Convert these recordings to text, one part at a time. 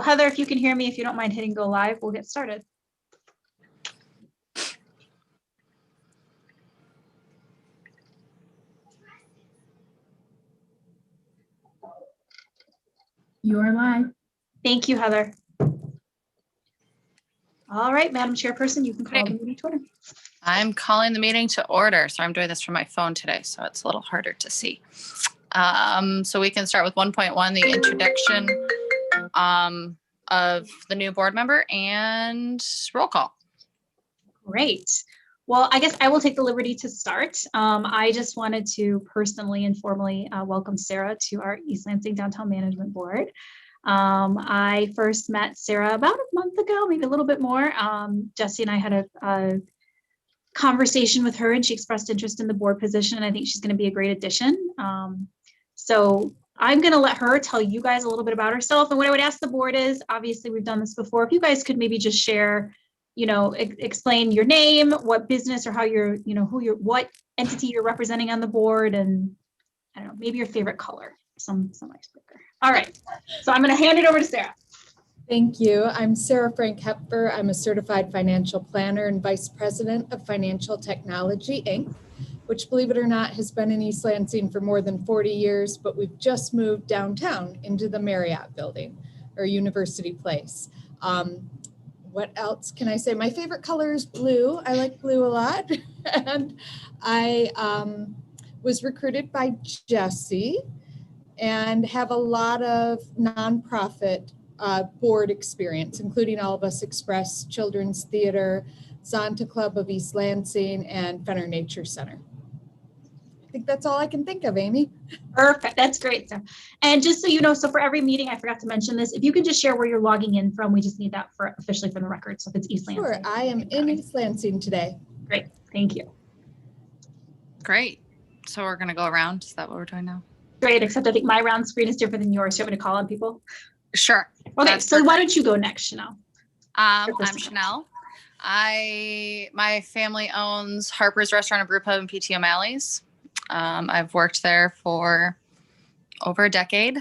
Heather, if you can hear me, if you don't mind hitting go live, we'll get started. You are live. Thank you, Heather. All right, Madam Chairperson, you can call the meeting to order. I'm calling the meeting to order. So I'm doing this from my phone today, so it's a little harder to see. So we can start with 1.1, the introduction of the new board member and roll call. Great. Well, I guess I will take the liberty to start. I just wanted to personally and formally welcome Sarah to our East Lansing Downtown Management Board. I first met Sarah about a month ago, maybe a little bit more. Jesse and I had a conversation with her and she expressed interest in the board position. And I think she's going to be a great addition. So I'm going to let her tell you guys a little bit about herself. And what I would ask the board is, obviously we've done this before, if you guys could maybe just share, explain your name, what business or how you're, what entity you're representing on the board, and I don't know, maybe your favorite color, some icebreaker. All right, so I'm going to hand it over to Sarah. Thank you. I'm Sarah Frank Hepfer. I'm a certified financial planner and vice president of Financial Technology, Inc., which, believe it or not, has been in East Lansing for more than 40 years, but we've just moved downtown into the Marriott building, or University Place. What else can I say? My favorite color is blue. I like blue a lot. And I was recruited by Jesse and have a lot of nonprofit board experience, including All of Us Express, Children's Theater, Zonta Club of East Lansing, and Fenner Nature Center. I think that's all I can think of, Amy. Perfect. That's great. And just so you know, so for every meeting, I forgot to mention this, if you could just share where you're logging in from, we just need that for officially for the record. So if it's East Lansing. Sure, I am in East Lansing today. Great. Thank you. Great. So we're going to go around. Is that what we're doing now? Great. Except I think my round screen is different than yours. So you want me to call on people? Sure. Okay. That's So perfect. Why don't you go next, Chanel? I'm Chanel. My family owns Harper's Restaurant and Brew Pub in PT O'Malley's. I've worked there for over a decade.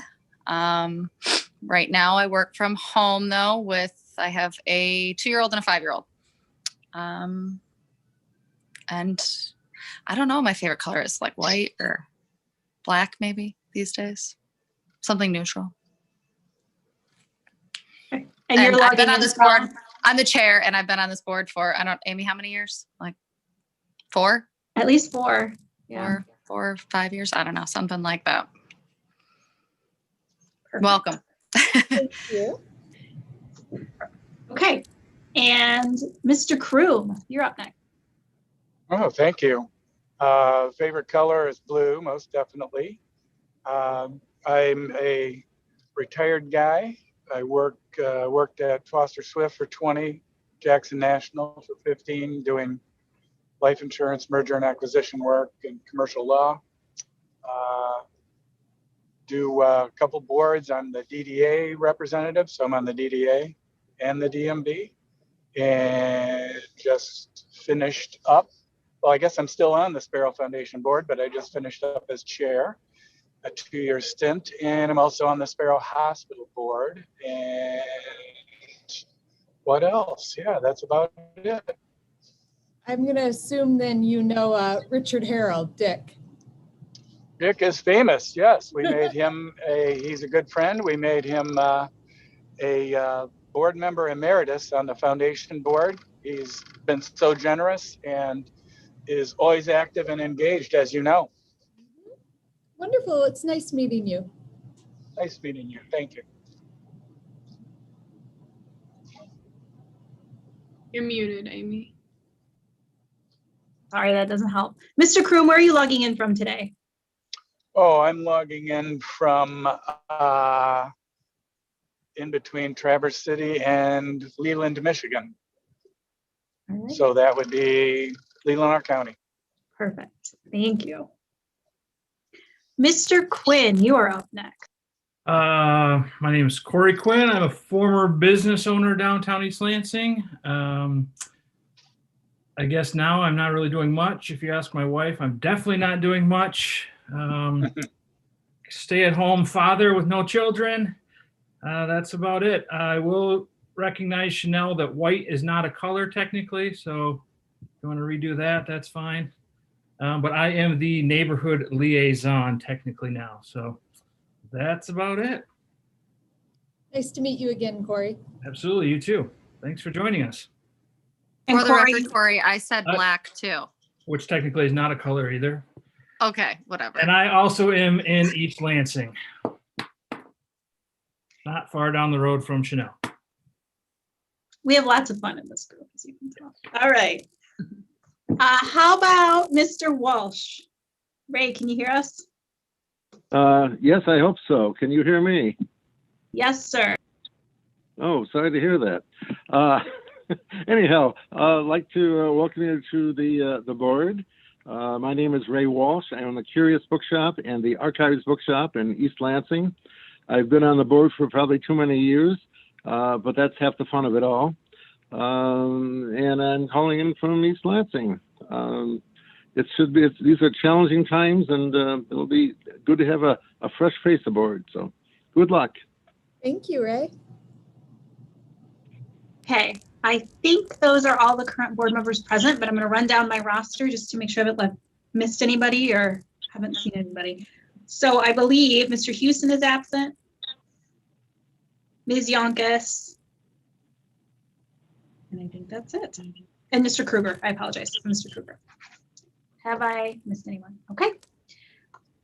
Right now I work from home though I have a 2-year-old and a 5-year-old. And I don't know, my favorite color is like white or black maybe these days. Something neutral. Okay. And you're I've been logging on in this from- board. I'm the chair and I've been on this board for, Amy, how many years? Like 4? At least 4. Yeah. 4 or 5 years. I don't know, something like that. Perfect. Welcome. Thank you. Okay. And Mr. Kroom, you're up next. Oh, thank you. Favorite color is blue, most definitely. I'm a retired guy. I worked at Foster Swift for 20, Jackson National for 15, doing life insurance, merger and acquisition work and commercial law. Do a couple boards. I'm the DDA representative, so I'm on the DDA and the DMB. And just finished up. Well, I guess I'm still on the Sparrow Foundation board, but I just finished up as chair, a 2-year stint. And I'm also on the Sparrow Hospital board. And what else? Yeah, that's about it. I'm going to assume then you know Richard Harold, Dick. Dick is famous, yes. We made him he's a good friend. We made him a board member emeritus on the foundation board. He's been so generous and is always active and engaged, as you know. Wonderful. It's nice meeting you. Nice meeting you. Thank you. You're muted, Amy. Sorry, that doesn't help. Mr. Kroom, where are you logging in from today? Oh, I'm logging in from in between Traverse City and Leland, Michigan. All right. So that would be Leelanau County. Perfect. Thank you. Mr. Quinn, you are up next. My name is Corey Quinn. I'm a former business owner downtown East Lansing. I guess now I'm not really doing much. If you ask my wife, I'm definitely not doing much. Stay-at-home father with no children. That's about it. I will recognize Chanel that white is not a color technically, so if you want to redo that, that's fine. But I am the neighborhood liaison technically now, so that's about it. Nice to meet you again, Corey. Absolutely, you too. Thanks for joining us, And For the Corey, record, Corey, I said black too. which technically is not a color either. Okay, whatever. And I also am in East Lansing, not far down the road from Chanel. we have lots of fun in this group, as you can tell. All right. How about Mr. Walsh? Ray, can you hear us? Yes, I hope so. Can you hear me? Yes, sir. Oh, sorry to hear that. Anyhow, I'd like to welcome you to the board. My name is Ray Walsh. I own the Curious Bookshop and the Archives Bookshop in East Lansing. I've been on the board for probably too many years, but that's half the fun of it all. And I'm calling in from East Lansing. These are challenging times, and it'll be good to have a fresh face aboard. So good luck. Thank you, Ray. Okay, I think those are all the current board members present, but I'm going to run down my roster just to make sure I haven't missed anybody or haven't seen anybody. So I believe Mr. Houston is absent. Ms. Yonkis. And I think that's it. And Mr. Kruger, I apologize, Mr. Kruger. Have I missed anyone? Okay.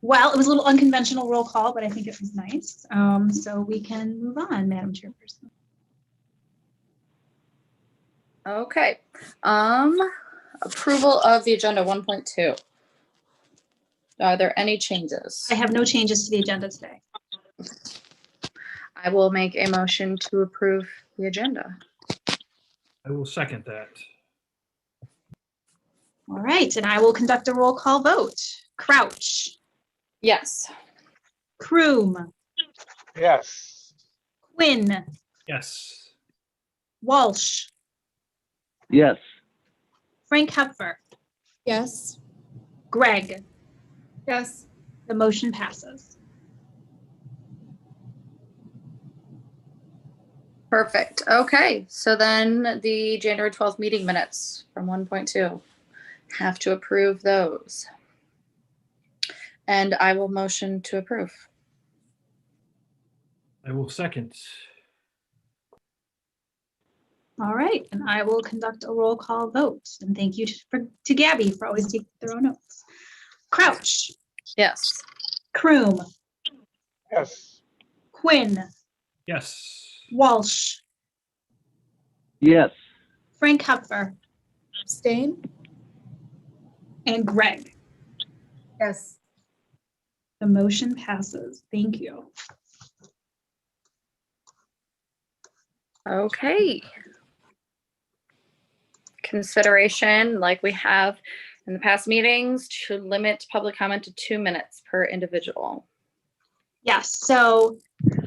Well, it was a little unconventional roll call, but I think it was nice. So we can move on, Madam Chairperson. Okay. Approval of the agenda 1.2. Are there any changes? I have no changes to the agenda today. I will make a motion to approve the agenda. I will second that. All right, and I will conduct a roll call vote. Crouch, Yes. Kroom, Yes. Quinn, Yes. Walsh, Yes. Frank Hepfer, Yes. Greg. Yes. The motion passes. Perfect. Okay. So then the January 12th meeting minutes from 1.2. Have to approve those. And I will motion to approve. I will second. All right, and I will conduct a roll call vote. And thank you to Gabby for always taking their own notes. Crouch, Yes. Kroom, Yes. Quinn, Yes. Walsh, Yes. Frank Hepfer, Abstain? and Greg. Yes. The motion passes. Thank you. Okay. Consideration, like we have in the past meetings, to limit public comment to 2 minutes per individual. Yes, so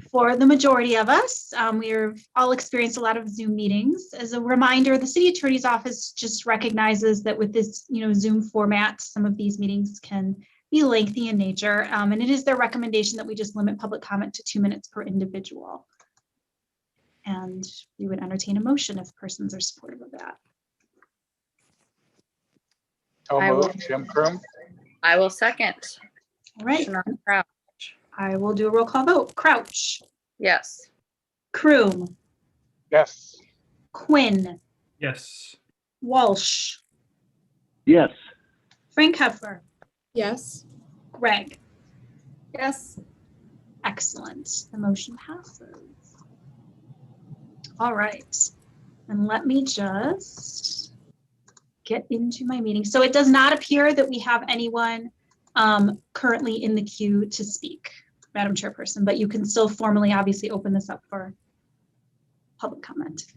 for the majority of us, we've all experienced a lot of Zoom meetings. As a reminder, the city attorney's office just recognizes that with this, Zoom format, some of these meetings can be lengthy in nature, and it is their recommendation that we just limit public comment to 2 minutes per individual. And we would entertain a motion if persons are supportive of that. So I will- moved. Jim Kroom. I will second. All right, Shannon Crouch. I will do a roll call vote. Crouch, Yes. Kroom, Yes. Quinn, Yes. Walsh, Yes. Frank Hepfer, Yes. Greg. Yes. Excellent. The motion passes. All right. And let me just get into my meeting. So it does not appear that we have anyone currently in the queue to speak, Madam Chairperson, but you can still formally, obviously, open this up for public comment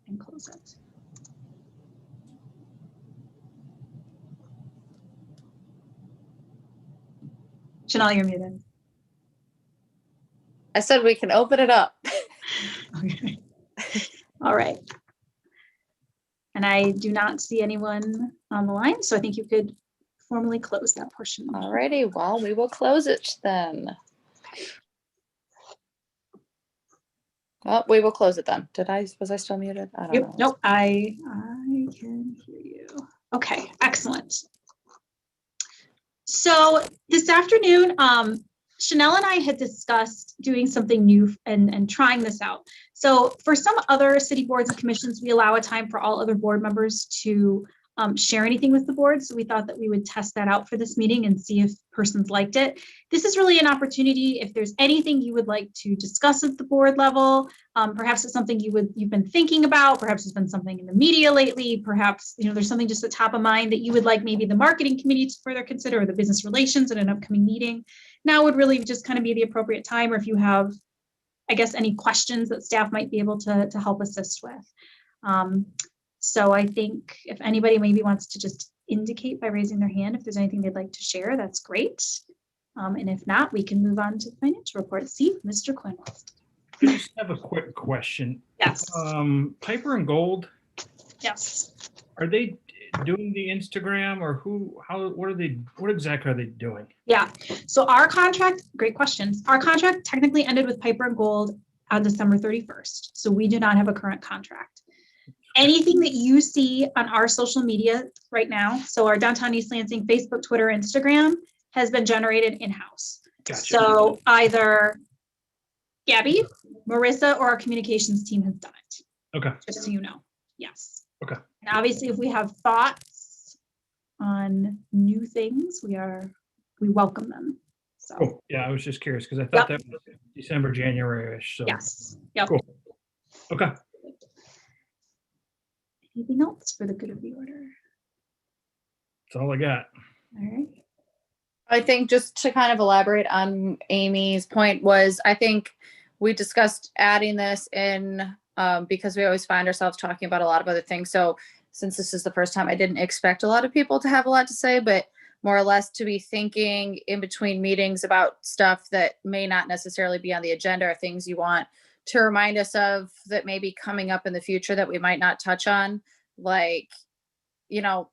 and close it. Chanel, you're muted. I said we can open it up. Okay. All right. And I do not see anyone on the line, so I think you could formally close that portion. Alrighty, well, we will close it then. Well, we will close it then. Was I still muted? I don't Yep, know. nope, I can hear you. Okay, excellent. So this afternoon, Chanel and I had discussed doing something new and trying this out. So for some other city boards and commissions, we allow a time for all other board members to share anything with the board. So we thought that we would test that out for this meeting and see if persons liked it. This is really an opportunity. If there's anything you would like to discuss at the board level, perhaps it's something you've been thinking about, perhaps it's been something in the media lately, perhaps there's something just at top of mind that you would like maybe the marketing committee to further consider or the business relations at an upcoming meeting. Now would really just kind of be the appropriate time, or if you have, I guess, any questions that staff might be able to help assist with. So I think if anybody maybe wants to just indicate by raising their hand if there's anything they'd like to share, that's great. And if not, we can move on to the financial report. See, Mr. Quinn wants to. I just have a quick question. Yes. Piper and Gold, Yes. are they doing the Instagram, or what exactly are they doing? Yeah. So our contract, great questions. Our contract technically ended with Piper and Gold on December 31st. So we do not have a current contract. Anything that you see on our social media right now, so our Downtown East Lansing, Facebook, Twitter, Instagram, has been generated in-house. Gotcha. So either Gabby, Marissa, or our communications team has done it. Okay. Just so you know. Yes. Okay. And obviously, if we have thoughts on new things, we welcome them. So Cool. Yeah, I was just curious because I thought that was December, January-ish. So yes. Yep. Cool. Okay. Anything else for the good of the order? That's all I got. All right. I think just to kind of elaborate on Amy's point was, I think we discussed adding this in because we always find ourselves talking about a lot of other things. So since this is the first time, I didn't expect a lot of people to have a lot to say, but more or less to be thinking in between meetings about stuff that may not necessarily be on the agenda, or things you want to remind us of that may be coming up in the future that we might not touch on. Like,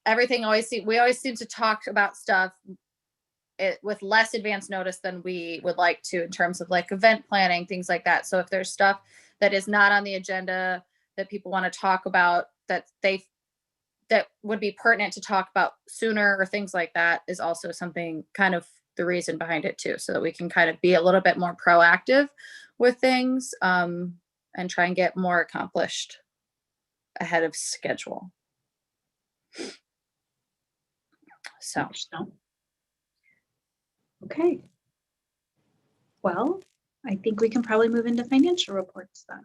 everything we always seem to talk about stuff with less advance notice than we would like to, in terms of like event planning, things like that. So if there's stuff that is not on the agenda that people want to talk about that would be pertinent to talk about sooner, or things like that, is also something, kind of the reason behind it too, so that we can kind of be a little bit more proactive with things and try and get more accomplished ahead of schedule. So. Okay. Well, I think we can probably move into financial reports then.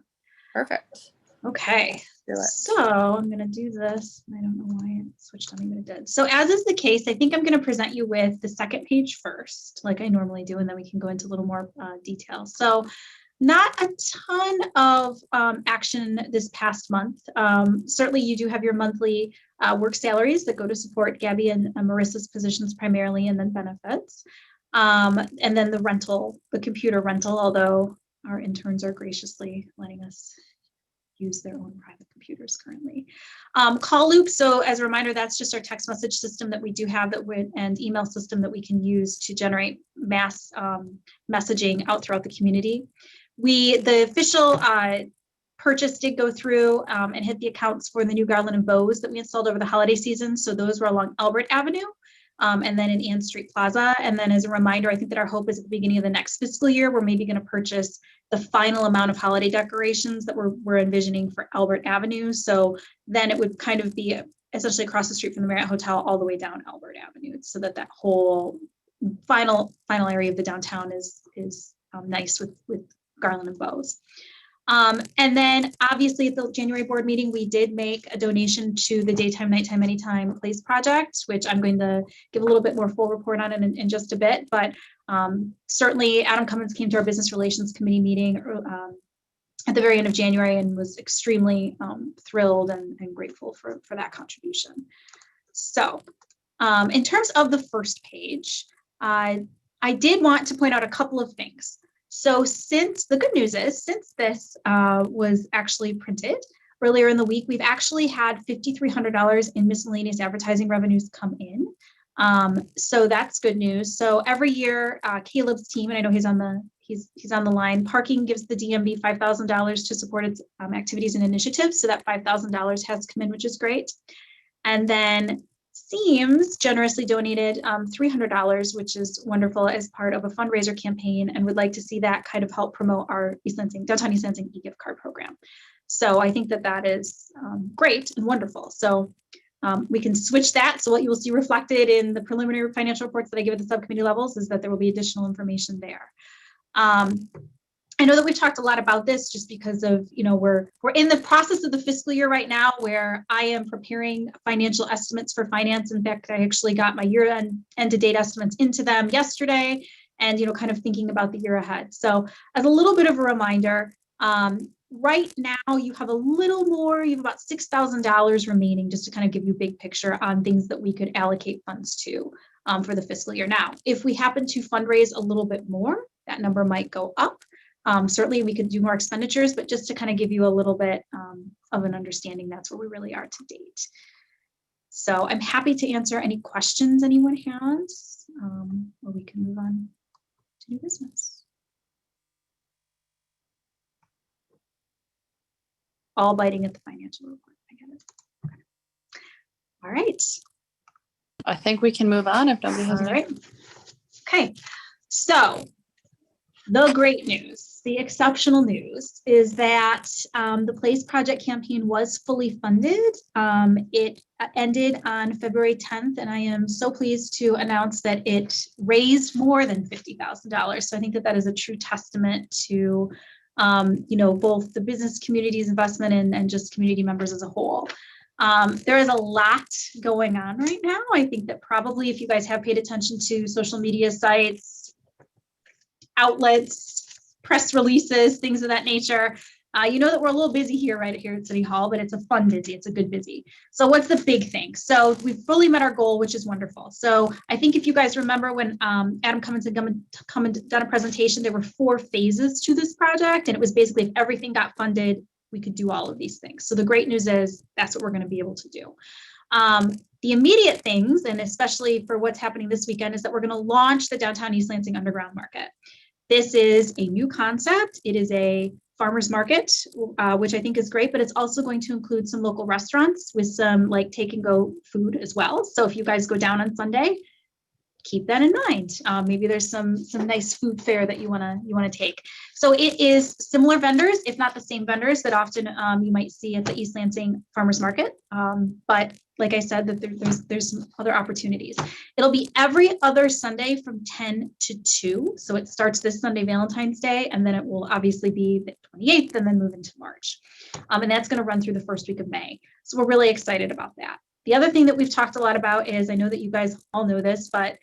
Perfect. Okay. Do it. So I'm going to do this. I don't know why it switched on me, but it did. So as is the case, I think I'm going to present you with the second page first, like I normally do, and then we can go into a little more detail. So not a ton of action this past month. Certainly you do have your monthly work salaries that go to support Gabby and Marissa's positions primarily, and then benefits. And then the computer rental, although our interns are graciously letting us use their own private computers currently. Call loop, so as a reminder, that's just our text message system that we do have and email system that we can use to generate mass messaging out throughout the community. The official purchase did go through and hit the accounts for the new garland and bows that we installed over the holiday season. So those were along Albert Avenue and then in Ann Street Plaza. And then as a reminder, I think that our hope is at the beginning of the next fiscal year, we're maybe going to purchase the final amount of holiday decorations that we're envisioning for Albert Avenue. So then it would kind of be essentially across the street from the Marriott Hotel all the way down Albert Avenue, so that whole final area of the downtown is nice with garland and bows. And then obviously at the January board meeting, we did make a donation to the Daytime, Nighttime, Anytime Place project, which I'm going to give a little bit more full report on in just a bit. But certainly Adam Cummins came to our business relations committee meeting at the very end of January and was extremely thrilled and grateful for that contribution. So in terms of the first page, I did want to point out a couple of things. So the good news is, since this was actually printed earlier in the week, we've actually had $5,300 in miscellaneous advertising revenues come in. So that's good news. So every year, Caleb's team, and I know he's he's on the line. Parking gives the DMV $5,000 to support its activities and initiatives. So that $5,000 has come in, which is great. And then Seams generously donated $300, which is wonderful, as part of a fundraiser campaign, and would like to see that kind of help promote our downtown East Lansing e-gift card program. So I think that that is great and wonderful. So we can switch that. So what you will see reflected in the preliminary financial reports that I give at the subcommittee levels is that there will be additional information there. I know that we've talked a lot about this just because of, we're in the process of the fiscal year right now, where I am preparing financial estimates for finance. In fact, I actually got my end to date estimates into them yesterday, and, kind of thinking about the year ahead. So as a little bit of a reminder, right now you have a little more, you have about $6,000 remaining, just to kind of give you a big picture on things that we could allocate funds to for the fiscal year. Now, if we happen to fundraise a little bit more, that number might go up. Certainly we could do more expenditures, but just to kind of give you a little bit of an understanding, that's where we really are to date. So I'm happy to answer any questions anyone has, or we can move on to new business. All biting at the financial report. I get it. Okay. All right. I think we can move on if nobody has All any. right. Okay. So the great news, the exceptional news, is that the Place Project campaign was fully funded. It ended on February 10th, and I am so pleased to announce that it raised more than $50,000. So I think that that is a true testament to both the business community's investment and just community members as a whole. There is a lot going on right now. I think that probably if you guys have paid attention to social media sites, outlets, press releases, things of that nature, you know that we're a little busy here at City Hall, but it's a fun busy, it's a good busy. So what's the big thing? So we've fully met our goal, which is wonderful. So I think if you guys remember when Adam Cummins had come and done a presentation, there were 4 phases to this project, and it was basically if everything got funded, we could do all of these things. So the great news is that's what we're going to be able to do. The immediate things, and especially for what's happening this weekend, is that we're going to launch the Downtown East Lansing Underground Market. This is a new concept. It is a farmers market, which I think is great, but it's also going to include some local restaurants with some like take and go food as well. So if you guys go down on Sunday, keep that in mind. Maybe there's some nice food fare that you wanna take. So it is similar vendors, if not the same vendors that often you might see at the East Lansing Farmers Market. But like I said, that there's some other opportunities. It'll be every other Sunday from 10 to 2. So it starts this Sunday, Valentine's Day, and then it will obviously be the 28th and then move into March. And that's going to run through the first week of May. So we're really excited about that. The other thing that we've talked a lot about is, I know that you guys all know this, but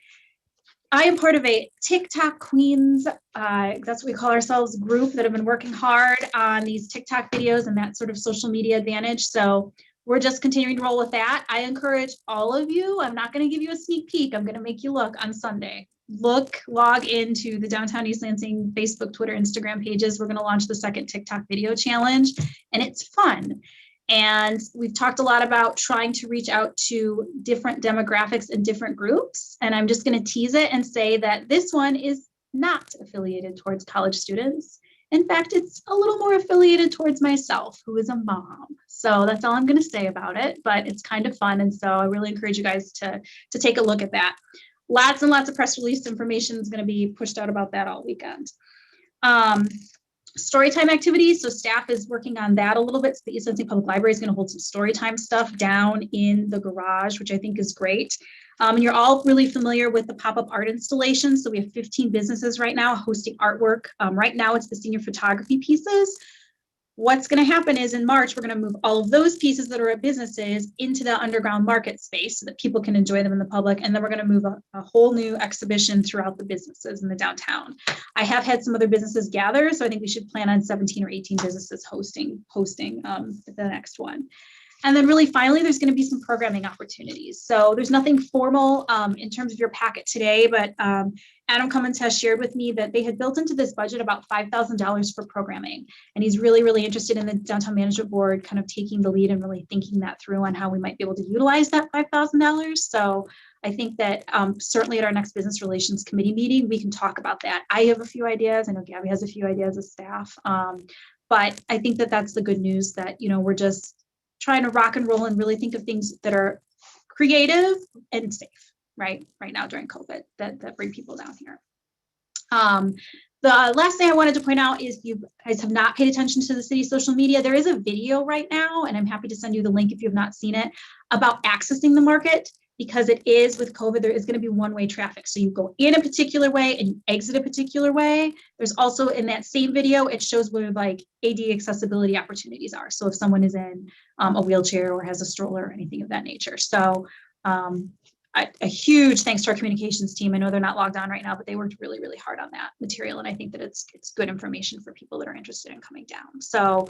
I am part of a TikTok Queens, that's what we call ourselves, group that have been working hard on these TikTok videos and that sort of social media advantage. So we're just continuing to roll with that. I encourage all of you, I'm not going to give you a sneak peek. I'm going to make you look on Sunday. Log into the Downtown East Lansing Facebook, Twitter, Instagram pages. We're going to launch the second TikTok video challenge, and it's fun. And we've talked a lot about trying to reach out to different demographics and different groups. And I'm just going to tease it and say that this one is not affiliated towards college students. In fact, it's a little more affiliated towards myself, who is a mom. So that's all I'm going to say about it, but it's kind of fun. And so I really encourage you guys to take a look at that. Lots and lots of press release information is going to be pushed out about that all weekend. Storytime activities. So staff is working on that a little bit. So the East Lansing Public Library is going to hold some storytime stuff down in the garage, which I think is great. And you're all really familiar with the pop-up art installation. So we have 15 businesses right now hosting artwork. Right now it's the senior photography pieces. What's going to happen is in March, we're going to move all of those pieces that are at businesses into the underground market space so that people can enjoy them in the public. And then we're going to move a whole new exhibition throughout the businesses in the downtown. I have had some other businesses gather, so I think we should plan on 17 or 18 businesses hosting the next one. And then really finally, there's going to be some programming opportunities. So there's nothing formal in terms of your packet today, but Adam Cummins has shared with me that they had built into this budget about $5,000 for programming. And he's really, really interested in the Downtown Management Board kind of taking the lead and really thinking that through on how we might be able to utilize that $5,000. So I think that certainly at our next Business Relations Committee meeting, we can talk about that. I have a few ideas. I know Gabby has a few ideas as staff. But I think that that's the good news that, we're just trying to rock and roll and really think of things that are creative and safe, right now during COVID that bring people down here. The last thing I wanted to point out is you guys have not paid attention to the city social media. There is a video right now, and I'm happy to send you the link if you have not seen it, about accessing the market, because it is with COVID, there is going to be one-way traffic. So you go in a particular way and you exit a particular way. There's also in that same video, it shows where like AD accessibility opportunities are. So if someone is in a wheelchair or has a stroller or anything of that nature. So a huge thanks to our communications team. I know they're not logged on right now, but they worked really, really hard on that material. And I think that it's good information for people that are interested in coming down. So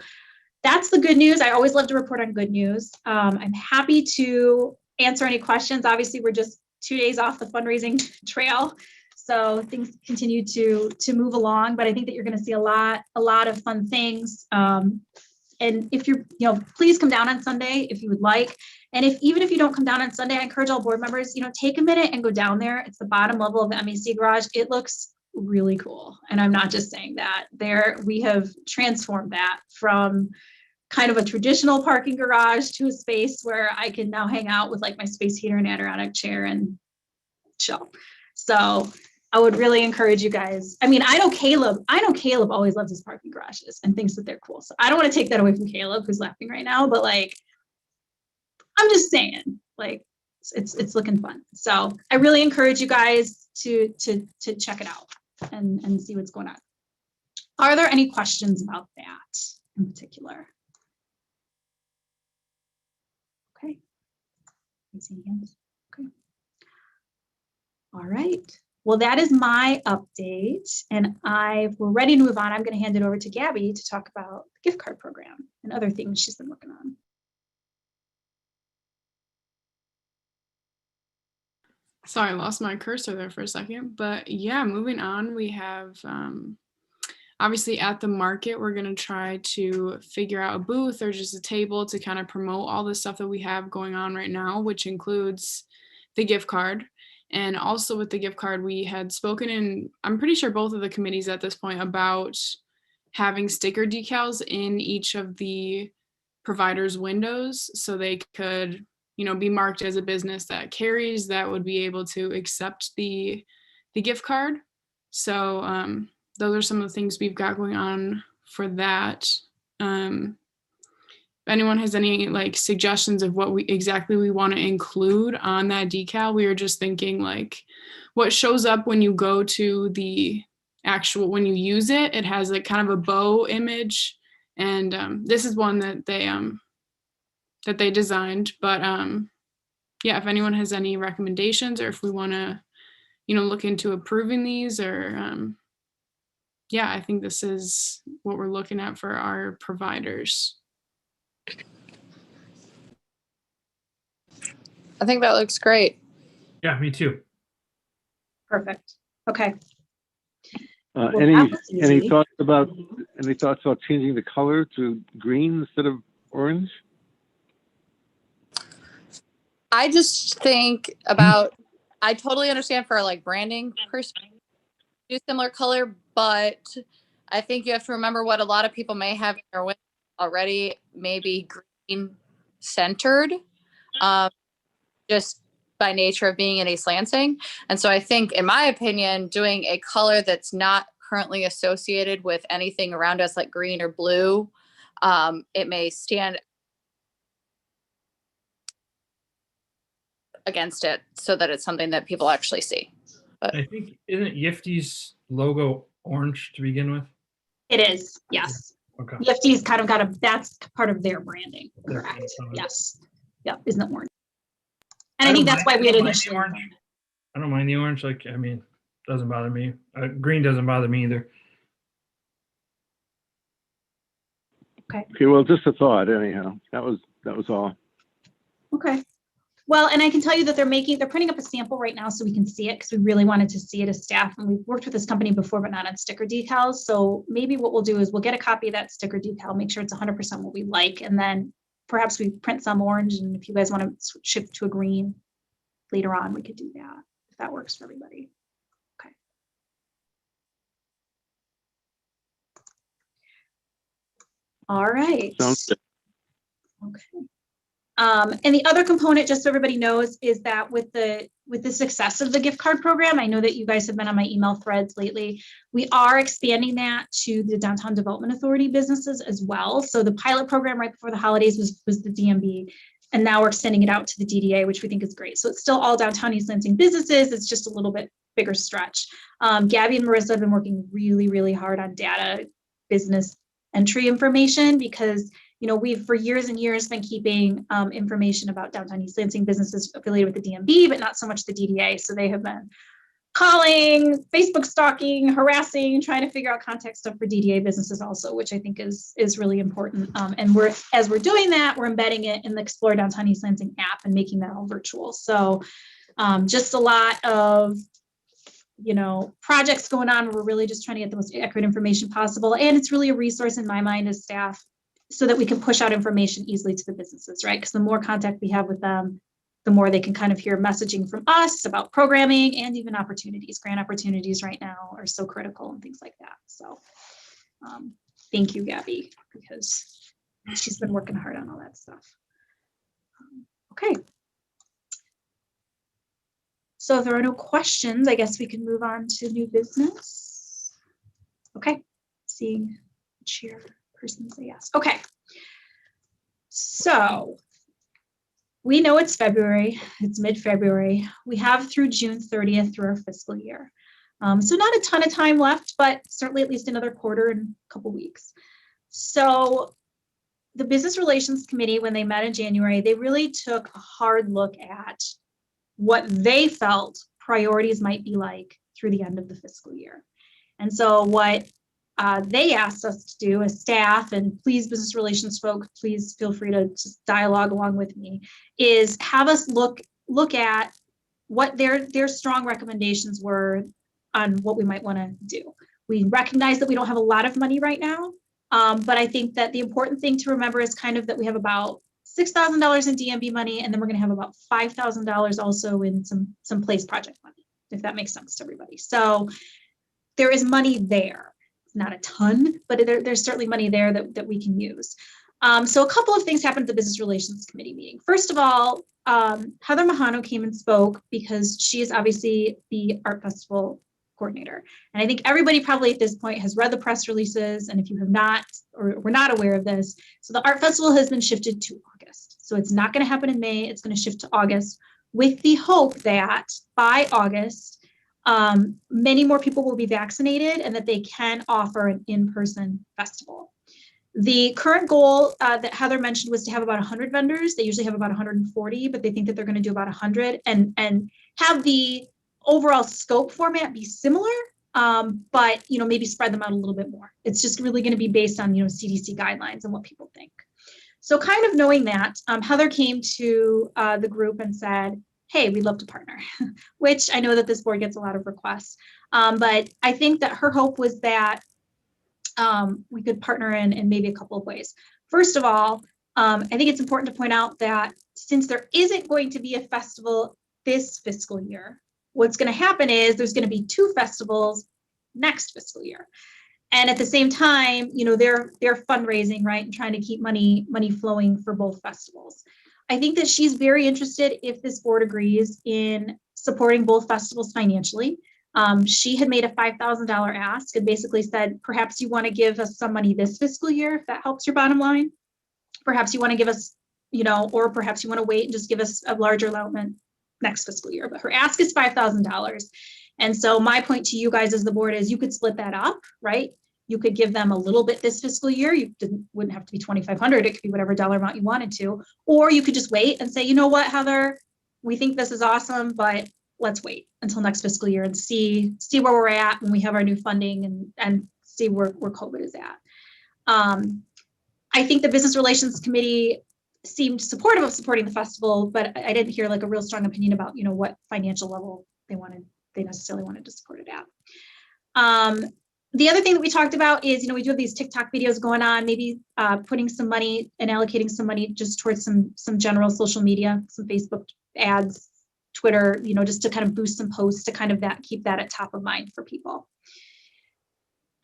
that's the good news. I always love to report on good news. I'm happy to answer any questions. Obviously, we're just 2 days off the fundraising trail, so things continue to move along. But I think that you're going to see a lot of fun things. And if you're, please come down on Sunday if you would like. And even if you don't come down on Sunday, I encourage all board members, take a minute and go down there. It's the bottom level of the MEC garage. It looks really cool, and I'm not just saying that. We have transformed that from kind of a traditional parking garage to a space where I can now hang out with like my space heater and adirondack chair and chill. So I would really encourage you guys. I mean, I know Caleb always loves his parking garages and thinks that they're cool. So I don't want to take that away from Caleb, who's laughing right now, but like, I'm just saying, like, it's looking fun. So I really encourage you guys to check it out and see what's going on. Are there any questions about that in particular? Okay. Okay. All right. Well, that is my update, and we're ready to move on. I'm going to hand it over to Gabby to talk about the gift card program and other things she's been working on. Sorry, I lost my cursor there for a second, but yeah, moving on, we have obviously at the market, we're going to try to figure out a booth or just a table to kind of promote all the stuff that we have going on right now, which includes the gift card. And also with the gift card, we had spoken in, I'm pretty sure both of the committees at this point, about having sticker decals in each of the providers' windows so they could, be marked as a business that carries, that would be able to accept the gift card. So those are some of the things we've got going on for that. If anyone has any suggestions of what exactly we want to include on that decal, we were just thinking what shows up when you go to the actual, when you use it, it has kind of a bow image. And this is one that they designed, but yeah, if anyone has any recommendations or if we want to, look into approving these or yeah, I think this is what we're looking at for our providers. I think that looks great. Yeah, me too. Perfect. Okay. Any thoughts about changing the color to green instead of orange? I just think about, I totally understand for branding perspective, do similar color, but I think you have to remember what a lot of people may have in their window already, maybe green centered, just by nature of being in East Lansing. And so I think, in my opinion, doing a color that's not currently associated with anything around us like green or blue, it may stand against it so that it's something that people actually see. But I think, isn't Yifty's logo orange to begin with? It is, yes. Okay. Yifty's kind of that's part of their branding, correct? Yes. Yep, isn't it orange? And I think that's why we had initially. I don't mind the orange. Doesn't bother me. Green doesn't bother me either. Okay, well, just a thought anyhow. That was all. Okay. Well, and I can tell you that they're printing up a sample right now so we can see it, because we really wanted to see it as staff. And we've worked with this company before, but not on sticker decals. So maybe what we'll do is we'll get a copy of that sticker decal, make sure it's 100% what we like. And then perhaps we print some orange. And if you guys want to shift to a green later on, we could do that if that works for everybody. Okay. All right. Sounds good. Okay. And the other component, just so everybody knows, is that with the success of the gift card program, I know that you guys have been on my email threads lately. We are expanding that to the Downtown Development Authority businesses as well. So the pilot program right before the holidays was the DMB, and now we're extending it out to the DDA, which we think is great. So it's still all downtown East Lansing businesses. It's just a little bit bigger stretch. Gabby and Marissa have been working really, really hard on data business entry information, because we've for years and years been keeping information about downtown East Lansing businesses affiliated with the DMB, but not so much the DDA. So they have been calling, Facebook stalking, harassing, trying to figure out contact stuff for DDA businesses also, which I think is really important. And as we're doing that, we're embedding it in the Explore Downtown East Lansing app and making that all virtual. So just a lot of projects going on where we're really just trying to get the most accurate information possible. And it's really a resource in my mind as staff, so that we can push out information easily to the businesses, right? Because the more contact we have with them, the more they can kind of hear messaging from us about programming and even opportunities. Grant opportunities right now are so critical and things like that. So thank you, Gabby, because she's been working hard on all that stuff. Okay. So if there are no questions, I guess we can move on to new business. Okay, seeing chair. Person say yes. Okay. So we know it's February. It's mid-February. We have through June 30th through our fiscal year. So not a ton of time left, but certainly at least another quarter and a couple weeks. So the Business Relations Committee, when they met in January, they really took a hard look at what they felt priorities might be like through the end of the fiscal year. And so what they asked us to do as staff, and please business relations folk, please feel free to just dialogue along with me, is have us look at what their strong recommendations were on what we might want to do. We recognize that we don't have a lot of money right now, but I think that the important thing to remember is kind of that we have about $6,000 in DMB money, and then we're going to have about $5,000 also in some place project money, if that makes sense to everybody. So there is money there. Not a ton, but there's certainly money there that we can use. So a couple of things happened at the Business Relations Committee meeting. First of all, Heather Mahano came and spoke because she is obviously the art festival coordinator. And I think everybody probably at this point has read the press releases. And if you have not, or were not aware of this, so the art festival has been shifted to August. So it's not going to happen in May. It's going to shift to August with the hope that by August, many more people will be vaccinated and that they can offer an in-person festival. The current goal that Heather mentioned was to have about 100 vendors. They usually have about 140, but they think that they're going to do about 100 and have the overall scope format be similar, but maybe spread them out a little bit more. It's just really going to be based on CDC guidelines and what people think. So kind of knowing that, Heather came to the group and said, hey, we'd love to partner, which I know that this board gets a lot of requests. But I think that her hope was that we could partner in maybe a couple of ways. First of all, I think it's important to point out that since there isn't going to be a festival this fiscal year, what's going to happen is there's going to be 2 festivals next fiscal year. And at the same time, they're fundraising, right, and trying to keep money flowing for both festivals. I think that she's very interested, if this board agrees, in supporting both festivals financially. She had made a $5,000 ask and basically said, perhaps you want to give us some money this fiscal year, if that helps your bottom line. Perhaps you want to give us, or perhaps you want to wait and just give us a larger allotment next fiscal year. But her ask is $5,000. And so my point to you guys as the board is you could split that up, right? You could give them a little bit this fiscal year. You wouldn't have to be $2,500. It could be whatever dollar amount you wanted to. Or you could just wait and say, you know what, Heather, we think this is awesome, but let's wait until next fiscal year and see where we're at when we have our new funding and see where COVID is at. I think the Business Relations Committee seemed supportive of supporting the festival, but I didn't hear like a real strong opinion about, what financial level they necessarily wanted to support it at. The other thing that we talked about is, we do have these TikTok videos going on, maybe putting some money and allocating some money just towards some general social media, some Facebook ads, Twitter, just to kind of boost some posts to kind of keep that at top of mind for people.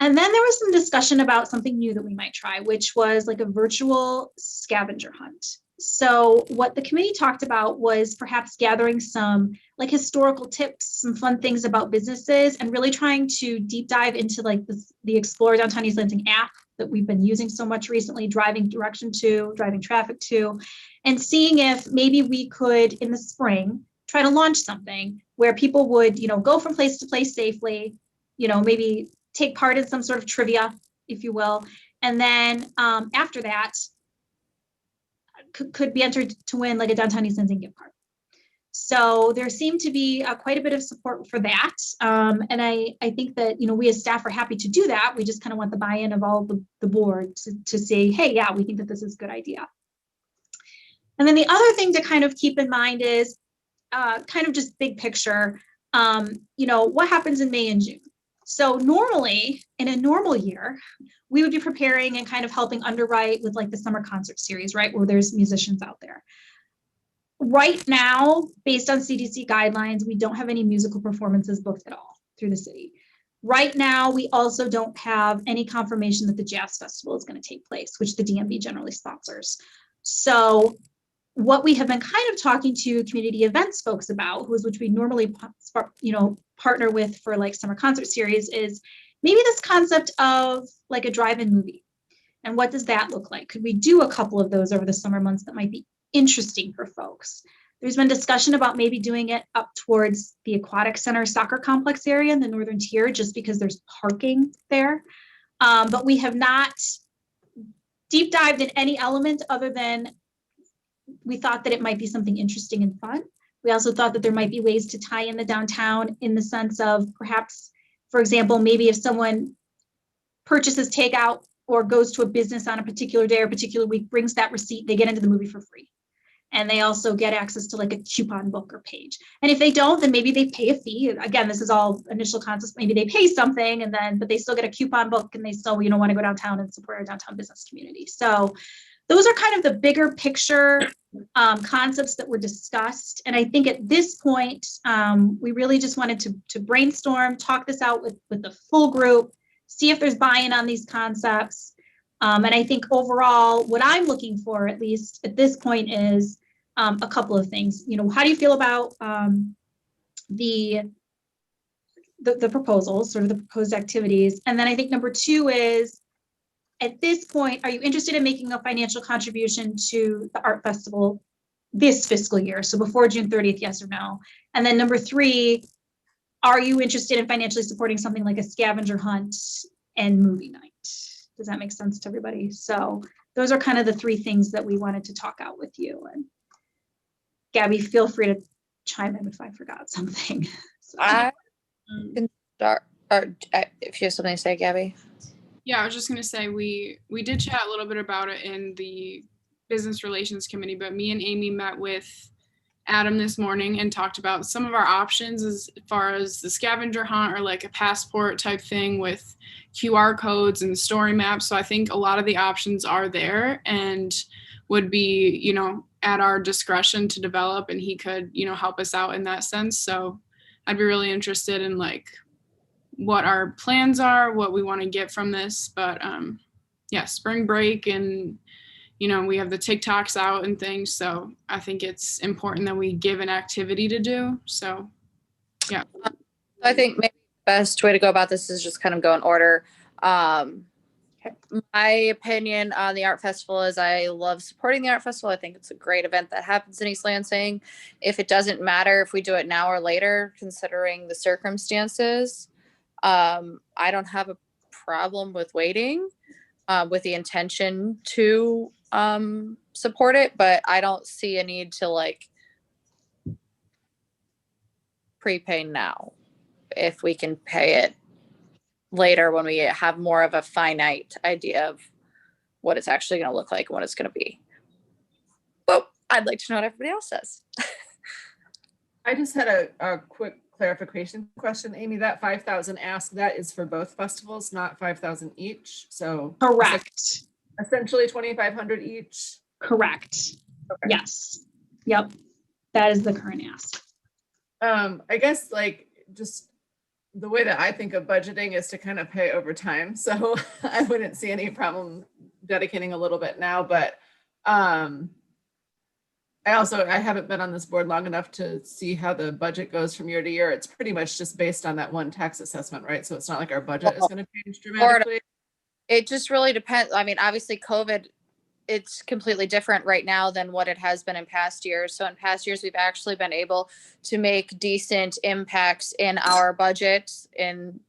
And then there was some discussion about something new that we might try, which was like a virtual scavenger hunt. So what the committee talked about was perhaps gathering some like historical tips, some fun things about businesses, and really trying to deep dive into like the Explore Downtown East Lansing app that we've been using so much recently, driving traffic to, and seeing if maybe we could in the spring try to launch something where people would, go from place to place safely, maybe take part in some sort of trivia, if you will. And then after that, could be entered to win like a Downtown East Lansing gift card. So there seemed to be quite a bit of support for that. And I think that, we as staff are happy to do that. We just kind of want the buy-in of all the board to say, hey, yeah, we think that this is a good idea. And then the other thing to kind of keep in mind is kind of just big picture, what happens in May and June. So normally, in a normal year, we would be preparing and kind of helping underwrite with like the summer concert series, right, where there's musicians out there. Right now, based on CDC guidelines, we don't have any musical performances booked at all through the city. Right now, we also don't have any confirmation that the Jazz Festival is going to take place, which the DMV generally sponsors. So what we have been kind of talking to community events folks about, which we normally, partner with for like summer concert series, is maybe this concept of like a drive-in movie. And what does that look like? Could we do a couple of those over the summer months that might be interesting for folks? There's been discussion about maybe doing it up towards the Aquatic Center soccer complex area in the northern tier, just because there's parking there. But we have not deep dived in any element other than we thought that it might be something interesting and fun. We also thought that there might be ways to tie in the downtown in the sense of perhaps, for example, maybe if someone purchases takeout or goes to a business on a particular day or particular week, brings that receipt, they get into the movie for free. And they also get access to like a coupon book or page. And if they don't, then maybe they pay a fee. Again, this is all initial concepts. Maybe they pay something but they still get a coupon book and they still, want to go downtown and support our downtown business community. So those are kind of the bigger picture concepts that were discussed. And I think at this point, we really just wanted to brainstorm, talk this out with the full group, see if there's buy-in on these concepts. And I think overall, what I'm looking for, at least at this point, is a couple of things. How do you feel about the proposals, sort of the proposed activities? And then I think number two is, at this point, are you interested in making a financial contribution to the art festival this fiscal year? So before June 30th, yes or no? And then number three, are you interested in financially supporting something like a scavenger hunt and movie night? Does that make sense to everybody? So those are kind of the three things that we wanted to talk out with you. And Gabby, feel free to chime in if I forgot something. So. I can start, or if you have something to say, Gabby. Yeah, I was just going to say we did chat a little bit about it in the Business Relations Committee, but me and Amy met with Adam this morning and talked about some of our options as far as the scavenger hunt or like a passport type thing with QR codes and story maps. So I think a lot of the options are there and would be, at our discretion to develop, and he could, help us out in that sense. So I'd be really interested in like what our plans are, what we want to get from this. But spring break and, we have the TikToks out and things. So I think it's important that we give an activity to do. So, yeah. I think maybe the best way to go about this is just kind of go in order. My opinion on the art festival is I love supporting the art festival. I think it's a great event that happens in East Lansing. If it doesn't matter if we do it now or later, considering the circumstances, I don't have a problem with waiting with the intention to support it, but I don't see a need to like prepay now if we can pay it later when we have more of a finite idea of what it's actually going to look like and what it's going to be. But I'd like to know what everybody else says. I just had a quick clarification question, Amy. That 5,000 ask, that is for both festivals, not 5,000 each. So Correct. essentially 2,500 each. Correct. Okay. Yes. Yep. That is the current ask. I guess like just the way that I think of budgeting is to kind of pay over time. So I wouldn't see any problem dedicating a little bit now, but I haven't been on this board long enough to see how the budget goes from year to year. It's pretty much just based on that one tax assessment, right? So it's not like our budget is going to change dramatically. It just really depends. I mean, obviously COVID, it's completely different right now than what it has been in past years. So in past years, we've actually been able to make decent impacts in our budget in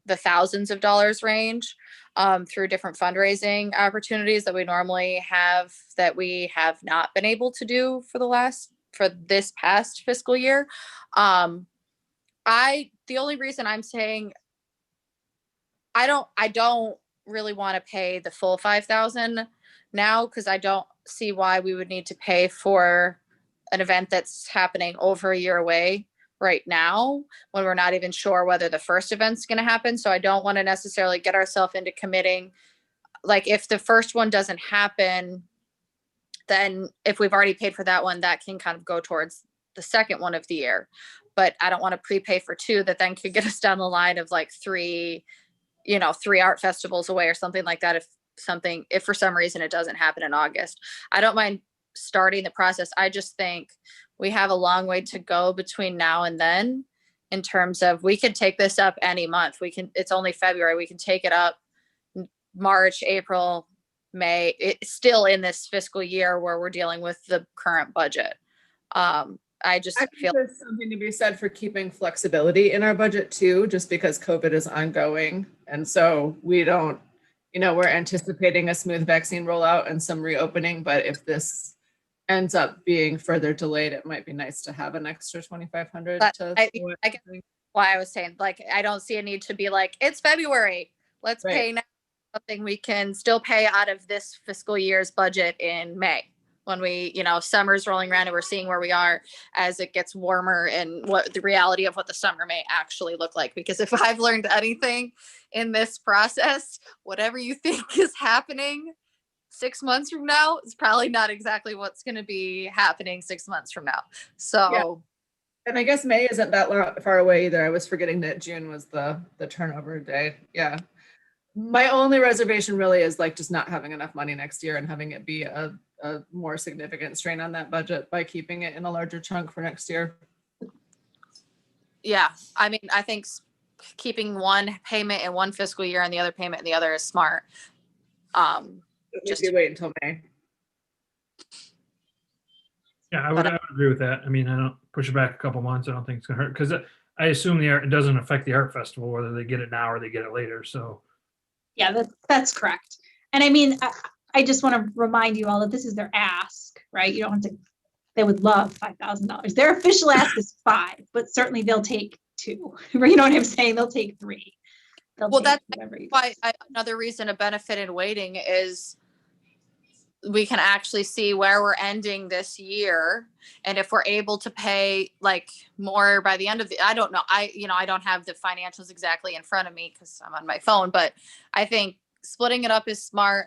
the thousands of dollars range through different fundraising opportunities that we normally have that we have not been able to do for this past fiscal year. The only reason I'm saying I don't really want to pay the full 5,000 now, because I don't see why we would need to pay for an event that's happening over a year away right now when we're not even sure whether the first event's going to happen. So I don't want to necessarily get ourselves into committing. Like if the first one doesn't happen, then if we've already paid for that one, that can kind of go towards the second one of the year. But I don't want to prepay for two that then could get us down the line of like three art festivals away or something like that. If for some reason it doesn't happen in August, I don't mind starting the process. I just think we have a long way to go between now and then in terms of, we could take this up any month. It's only February. We can take it up March, April, May. It's still in this fiscal year where we're dealing with the current budget. I feel there's something to be said for keeping flexibility in our budget too, just because COVID is ongoing. And so we don't, we're anticipating a smooth vaccine rollout and some reopening, but if this ends up being further delayed, it might be nice to have an extra 2,500. I guess why I was saying, like, I don't see a need to be like, it's February, let's pay now. Something we can still pay out of this fiscal year's budget in May, when we, summer's rolling around and we're seeing where we are as it gets warmer and what the reality of what the summer may actually look like. Because if I've learned anything in this process, whatever you think is happening 6 months from now is probably not exactly what's going to be happening 6 months from now. So, yeah. And I guess May isn't that far away either. I was forgetting that June was the turnover day. Yeah. My only reservation really is like just not having enough money next year and having it be a more significant strain on that budget by keeping it in a larger chunk for next year. Yeah. I mean, I think keeping one payment in one fiscal year and the other payment in the other is smart. Just wait until May. Yeah, I would agree with that. I mean, I don't push it back a couple months. I don't think it's gonna hurt, because I assume it doesn't affect the art festival, whether they get it now or they get it later. So yeah, that's correct. And I mean, I just want to remind you all that this is their ask, right? You don't have to, they would love $5,000. Their official ask is 5, but certainly they'll take 2. You know what I'm saying? They'll take 3. That's why another reason to benefit in waiting is we can actually see where we're ending this year. And if we're able to pay like more by the end of I don't know. I don't have the financials exactly in front of me because I'm on my phone, but I think splitting it up is smart.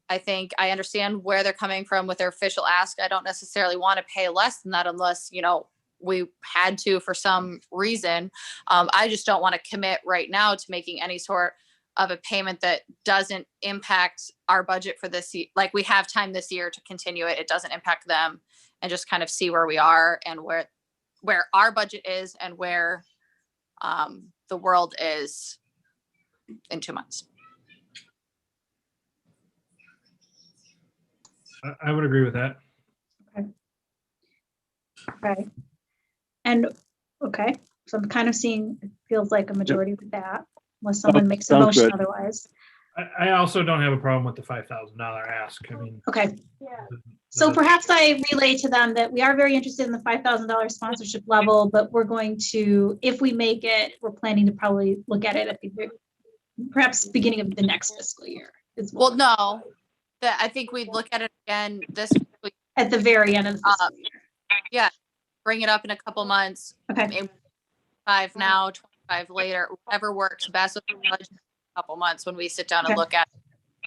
I think I understand where they're coming from with their official ask. I don't necessarily want to pay less than that unless, we had to for some reason. I just don't want to commit right now to making any sort of a payment that doesn't impact our budget for this year. Like, we have time this year to continue it. It doesn't impact them, and just kind of see where we are and where our budget is and where the world is in 2 months. I would agree with that. Okay. And okay, so I'm kind of seeing, it feels like a majority with that, unless someone makes a motion otherwise. I also don't have a problem with the $5,000 ask. I mean, okay. So perhaps I relay to them that we are very interested in the $5,000 sponsorship level, but we're going to, if we make it, we're planning to probably look at it at the perhaps beginning of the next fiscal year. Well, no, that I think we'd look at it again this week, At the very end of the fiscal year. bring it up in a couple months. Okay. Maybe 5 now, 25 later, whatever works best with the budget in a couple months when we sit down and Okay. look at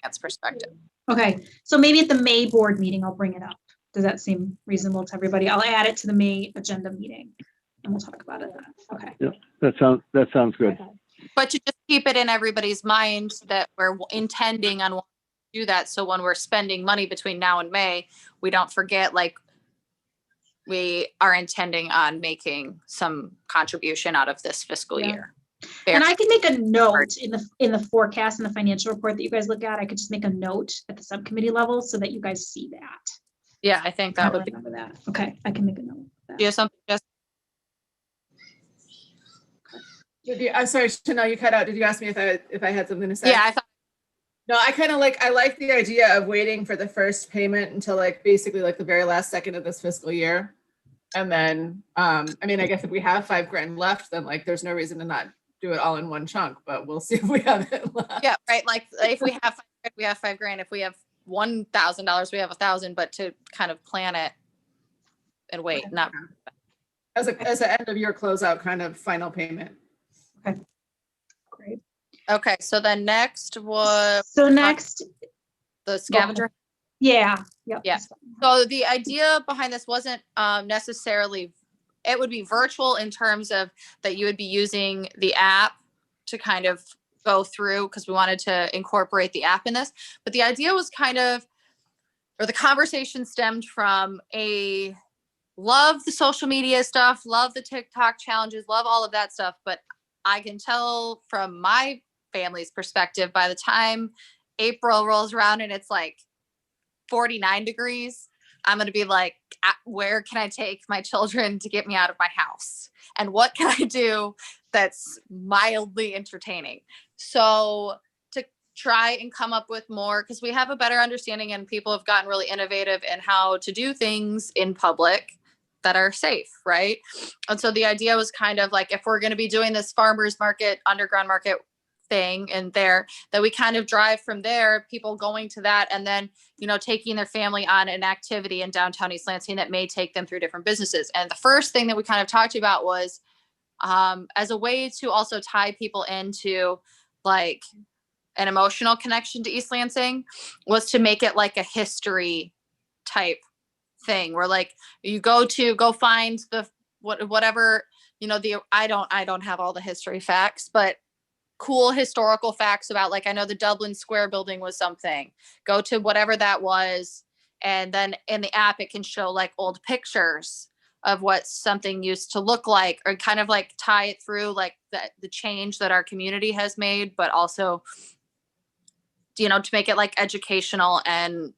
its perspective. Okay, so maybe at the May board meeting, I'll bring it up. Does that seem reasonable to everybody? I'll add it to the May agenda meeting and we'll talk about it then. Okay. That sounds good. But to just keep it in everybody's mind that we're intending on wanting to do that. So when we're spending money between now and May, we don't forget, like, we are intending on making some contribution out of this fiscal Yeah. year. And I can make a note in the forecast and the financial report that you guys look at. I could just make a note at the subcommittee level so that you guys see that. Yeah, I think that would be. Remember that. Okay, I can make a note of that. Do you have something, just I'm sorry, Chanel, you cut out. Did you ask me if I had something to say? yeah, I thought. No, I like the idea of waiting for the first payment until like basically like the very last second of this fiscal year. And then, I mean, I guess if we have $5,000 left, then like there's no reason to not do it all in one chunk, but we'll see if we have it left. Yeah, right. Like if we have $5,000, we have $5,000. If we have $1,000, we have 1,000. But to kind of plan it and wait, not. As an end of year closeout kind of final payment. Great. Okay, so then next was So next, the scavenger. yeah. Yep. Yeah. So the idea behind this wasn't necessarily, it would be virtual in terms of that you would be using the app to kind of go through, because we wanted to incorporate the app in this. But the idea was kind of, or the conversation stemmed from love the social media stuff, love the TikTok challenges, love all of that stuff. But I can tell from my family's perspective, by the time April rolls around and it's like 49 degrees, I'm going to be like, where can I take my children to get me out of my house? And what can I do that's mildly entertaining? So to try and come up with more, because we have a better understanding and people have gotten really innovative in how to do things in public that are safe, right? And so the idea was kind of like, if we're going to be doing this farmers market, underground market thing in there, that we kind of drive from there, people going to that, and then, you know, taking their family on an activity in downtown East Lansing that may take them through different businesses. And the first thing that we kind of talked about was as a way to also tie people into like an emotional connection to East Lansing, was to make it like a history type thing where like you go find the whatever, you know, I don't have all the history facts, but cool historical facts about, like, I know the Dublin Square building was something, go to whatever that was. And then in the app, it can show like old pictures of what something used to look like, or kind of like tie it through like the change that our community has made, but also, you know, to make it like educational and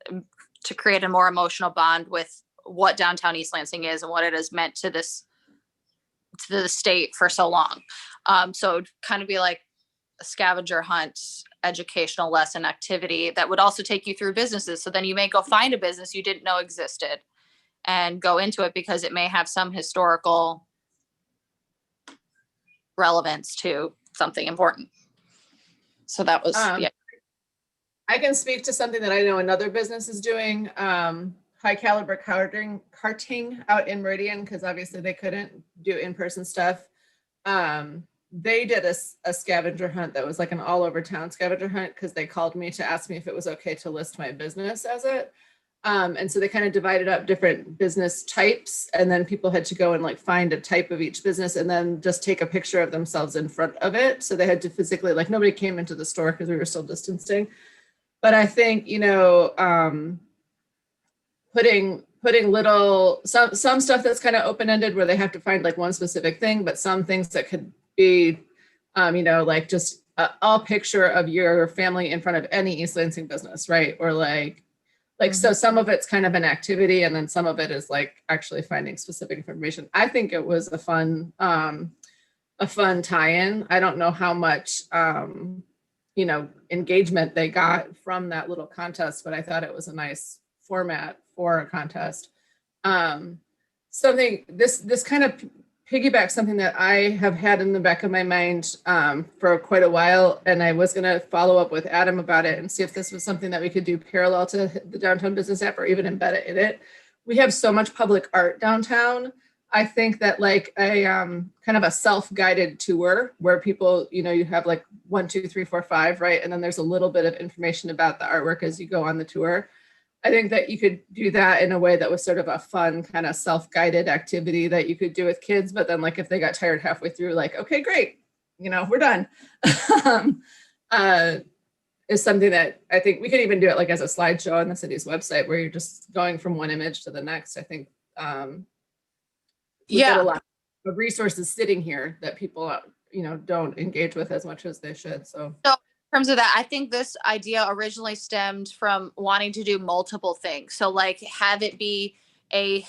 to create a more emotional bond with what downtown East Lansing is and what it has meant to the state for so long. So it'd kind of be like a scavenger hunt, educational lesson activity that would also take you through businesses. So then you may go find a business you didn't know existed and go into it because it may have some historical relevance to something important. So that was, yeah. I can speak to something that I know another business is doing, high caliber carting out in Meridian, because obviously they couldn't do in-person stuff. They did a scavenger hunt that was like an all over town scavenger hunt, because they called me to ask me if it was okay to list my business as it. And so they kind of divided up different business types, and then people had to go and like find a type of each business and then just take a picture of themselves in front of it. So they had to physically, like, nobody came into the store because we were still distancing. But I think, you know, putting little, some stuff that's kind of open-ended where they have to find like one specific thing, but some things that could be, you know, like just a picture of your family in front of any East Lansing business, right? Or like, so some of it's kind of an activity, and then some of it is like actually finding specific information. I think it was a fun tie-in. I don't know how much, you know, engagement they got from that little contest, but I thought it was a nice format for a contest. Something, this kind of piggyback something that I have had in the back of my mind for quite a while, and I was going to follow up with Adam about it and see if this was something that we could do parallel to the Downtown Business app or even embed it in it. We have so much public art downtown. I think that like a kind of a self-guided tour where people, you know, you have like 1, 2, 3, 4, 5, right? And then there's a little bit of information about the artwork as you go on the tour. I think that you could do that in a way that was sort of a fun kind of self-guided activity that you could do with kids. But then like if they got tired halfway through, like, okay, great, you know, we're done. Is something that I think we could even do it like as a slideshow on the city's website where you're just going from one image to the next. I think we've got a lot of resources sitting here that people, you know, don't engage with as much as they should. So in terms of that, I think this idea originally stemmed from wanting to do multiple things. So like have it be a,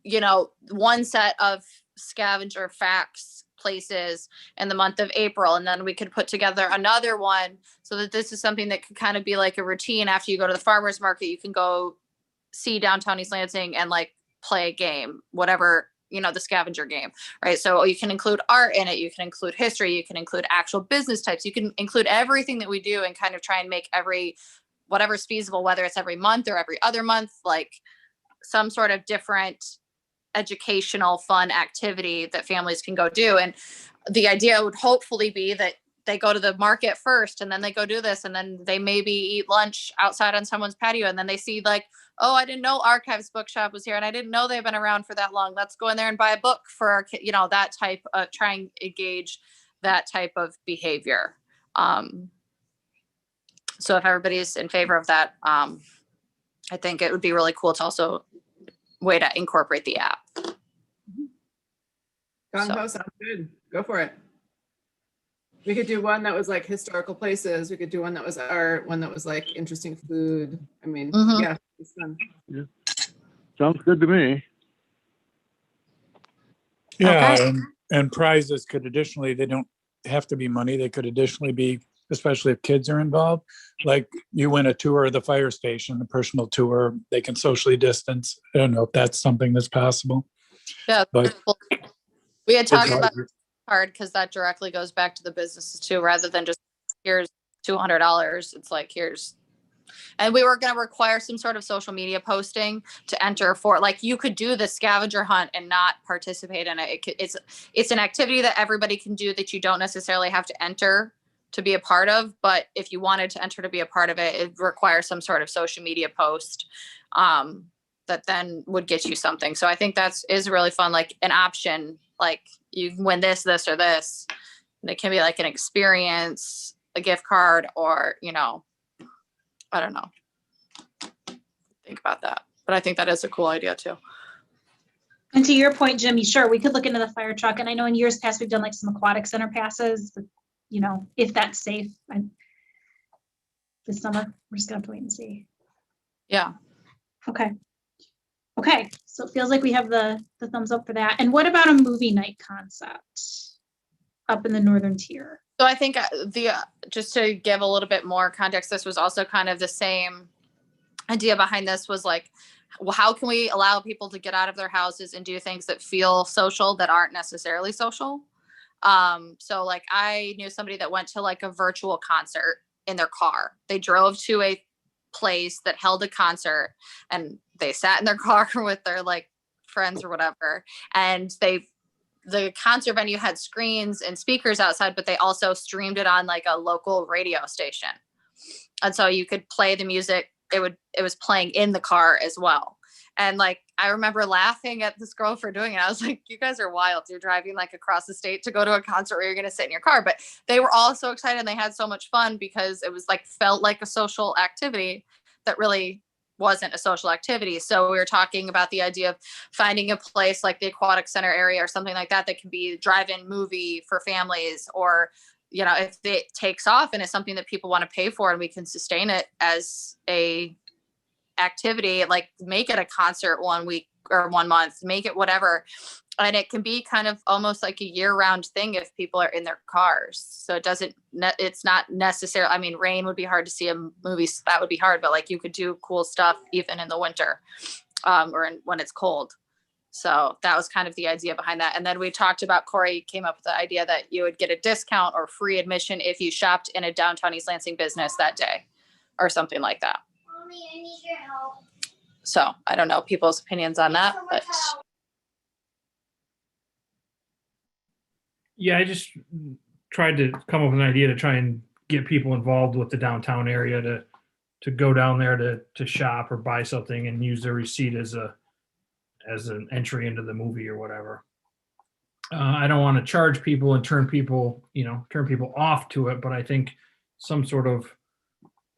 you know, one set of scavenger facts places in the month of April. And then we could put together another one so that this is something that could kind of be like a routine. After you go to the farmer's market, you can go see downtown East Lansing and like play a game, whatever, you know, the scavenger game, right? So you can include art in it. You can include history. You can include actual business types. You can include everything that we do and kind of try and make whatever's feasible, whether it's every month or every other month, like some sort of different educational fun activity that families can go do. And the idea would hopefully be that they go to the market first and then they go do this and then they maybe eat lunch outside on someone's patio and then they see like, oh, I didn't know Archives Bookshop was here and I didn't know they've been around for that long. Let's go in there and buy a book for our kid, you know, that type of try and engage that type of behavior. So if everybody's in favor of that, I think it would be really cool to also way to incorporate the app. Sounds good. Go for it. We could do one that was like historical places. We could do one that was art, one that was like interesting food. I mean, yeah, it's fun. Yeah. Sounds good to me. Yeah, Okay. and prizes could additionally, they don't have to be money. They could additionally be, especially if kids are involved, like you win a tour of the fire station, a personal tour, they can socially distance. I don't know if that's something that's possible. Yeah, but we had talked about card because that directly goes back to the businesses too, rather than just here's $200. It's like here's, and we were going to require some sort of social media posting to enter for, like you could do the scavenger hunt and not participate in it. It's an activity that everybody can do that you don't necessarily have to enter to be a part of, but if you wanted to enter to be a part of it, it requires some sort of social media post that then would get you something. So I think is really fun, like an option, like you win this, this, or this. And it can be like an experience, a gift card, or, you know, I don't know. Think about that. But I think that is a cool idea too. And to your point, Jimmy, sure, we could look into the fire truck. And I know in years past, we've done like some aquatic center passes, but, you know, if that's safe. This summer, we're just gonna have to wait and see. Yeah. Okay, so it feels like we have the thumbs up for that. And what about a movie night concept up in the northern tier? So I think just to give a little bit more context, this was also kind of the same idea behind this was like, well, how can we allow people to get out of their houses and do things that feel social that aren't necessarily social? So like I knew somebody that went to like a virtual concert in their car. They drove to a place that held a concert and they sat in their car with their like friends or whatever. And the concert venue had screens and speakers outside, but they also streamed it on like a local radio station. And so you could play the music. It was playing in the car as well. And like, I remember laughing at this girl for doing it. I was like, you guys are wild. You're driving like across the state to go to a concert where you're going to sit in your car. But they were all so excited and they had so much fun because it was like, felt like a social activity that really wasn't a social activity. So we were talking about the idea of finding a place like the aquatic center area or something like that can be a drive-in movie for families, or, you know, if it takes off and it's something that people want to pay for and we can sustain it as a activity, like make it a concert 1 week or 1 month, make it whatever. And it can be kind of almost like a year-round thing if people are in their cars. So it's not necessarily, I mean, rain would be hard to see a movie, that would be hard, but like you could do cool stuff even in the winter or when it's cold. So that was kind of the idea behind that. And then we talked about, Corey came up with the idea that you would get a discount or free admission if you shopped in a downtown East Lansing business that day or something like that. Mommy, I need your help. So I don't know people's opinions on that, but Yeah, I just tried to come up with an idea to try and get people involved with the downtown area to go down there to shop or buy something and use their receipt as an entry into the movie or whatever. I don't want to charge people and turn people off to it, but I think some sort of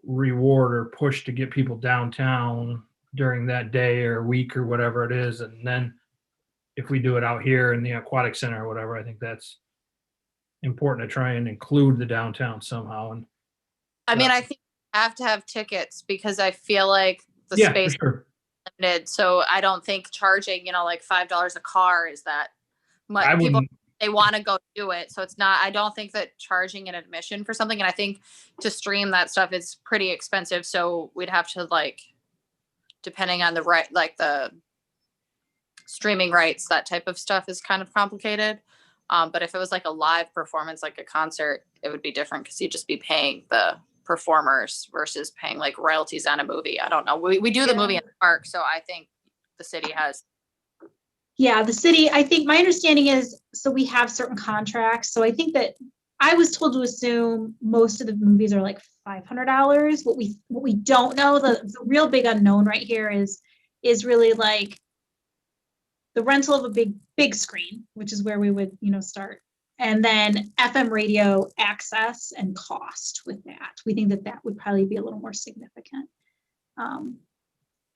reward or push to get people downtown during that day or week or whatever it is. And then if we do it out here in the aquatic center or whatever, I think that's important to try and include the downtown somehow. And I mean, I think you have to have tickets because I feel like the yeah, space for sure. is limited. So I don't think charging, like $5 a car is that much. I People, wouldn't, they want to go do it. So it's not, I don't think that charging an admission for something, and I think to stream that stuff is pretty expensive. So we'd have to depending on the right, like the streaming rights, that type of stuff is kind of complicated. But if it was like a live performance, like a concert, it would be different because you'd just be paying the performers versus paying like royalties on a movie. I don't know. We do the movie in the park. So I think the city has. Yeah, the city, I think my understanding is, so we have certain contracts. So I think that I was told to assume most of the movies are like $500. What we don't know, the real big unknown right here is really like the rental of a big screen, which is where we would, start. And then FM radio access and cost with that. We think that would probably be a little more significant.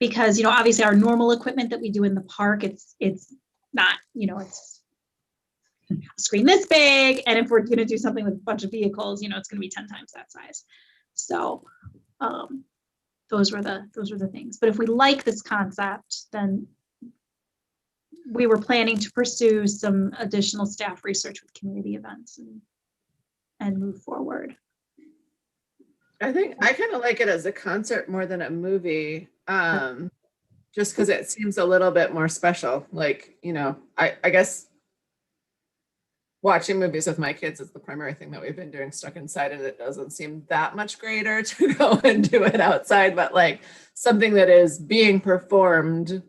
Because, obviously our normal equipment that we do in the park, it's not, it's a screen this big. And if we're going to do something with a bunch of vehicles, it's going to be 10 times that size. So those were the things. But if we like this concept, then we were planning to pursue some additional staff research with community events and move forward. I think I kind of like it as a concert more than a movie, just because it seems a little bit more special. Like, I guess watching movies with my kids is the primary thing that we've been doing stuck inside, and it doesn't seem that much greater to go and do it outside, but like something that is being performed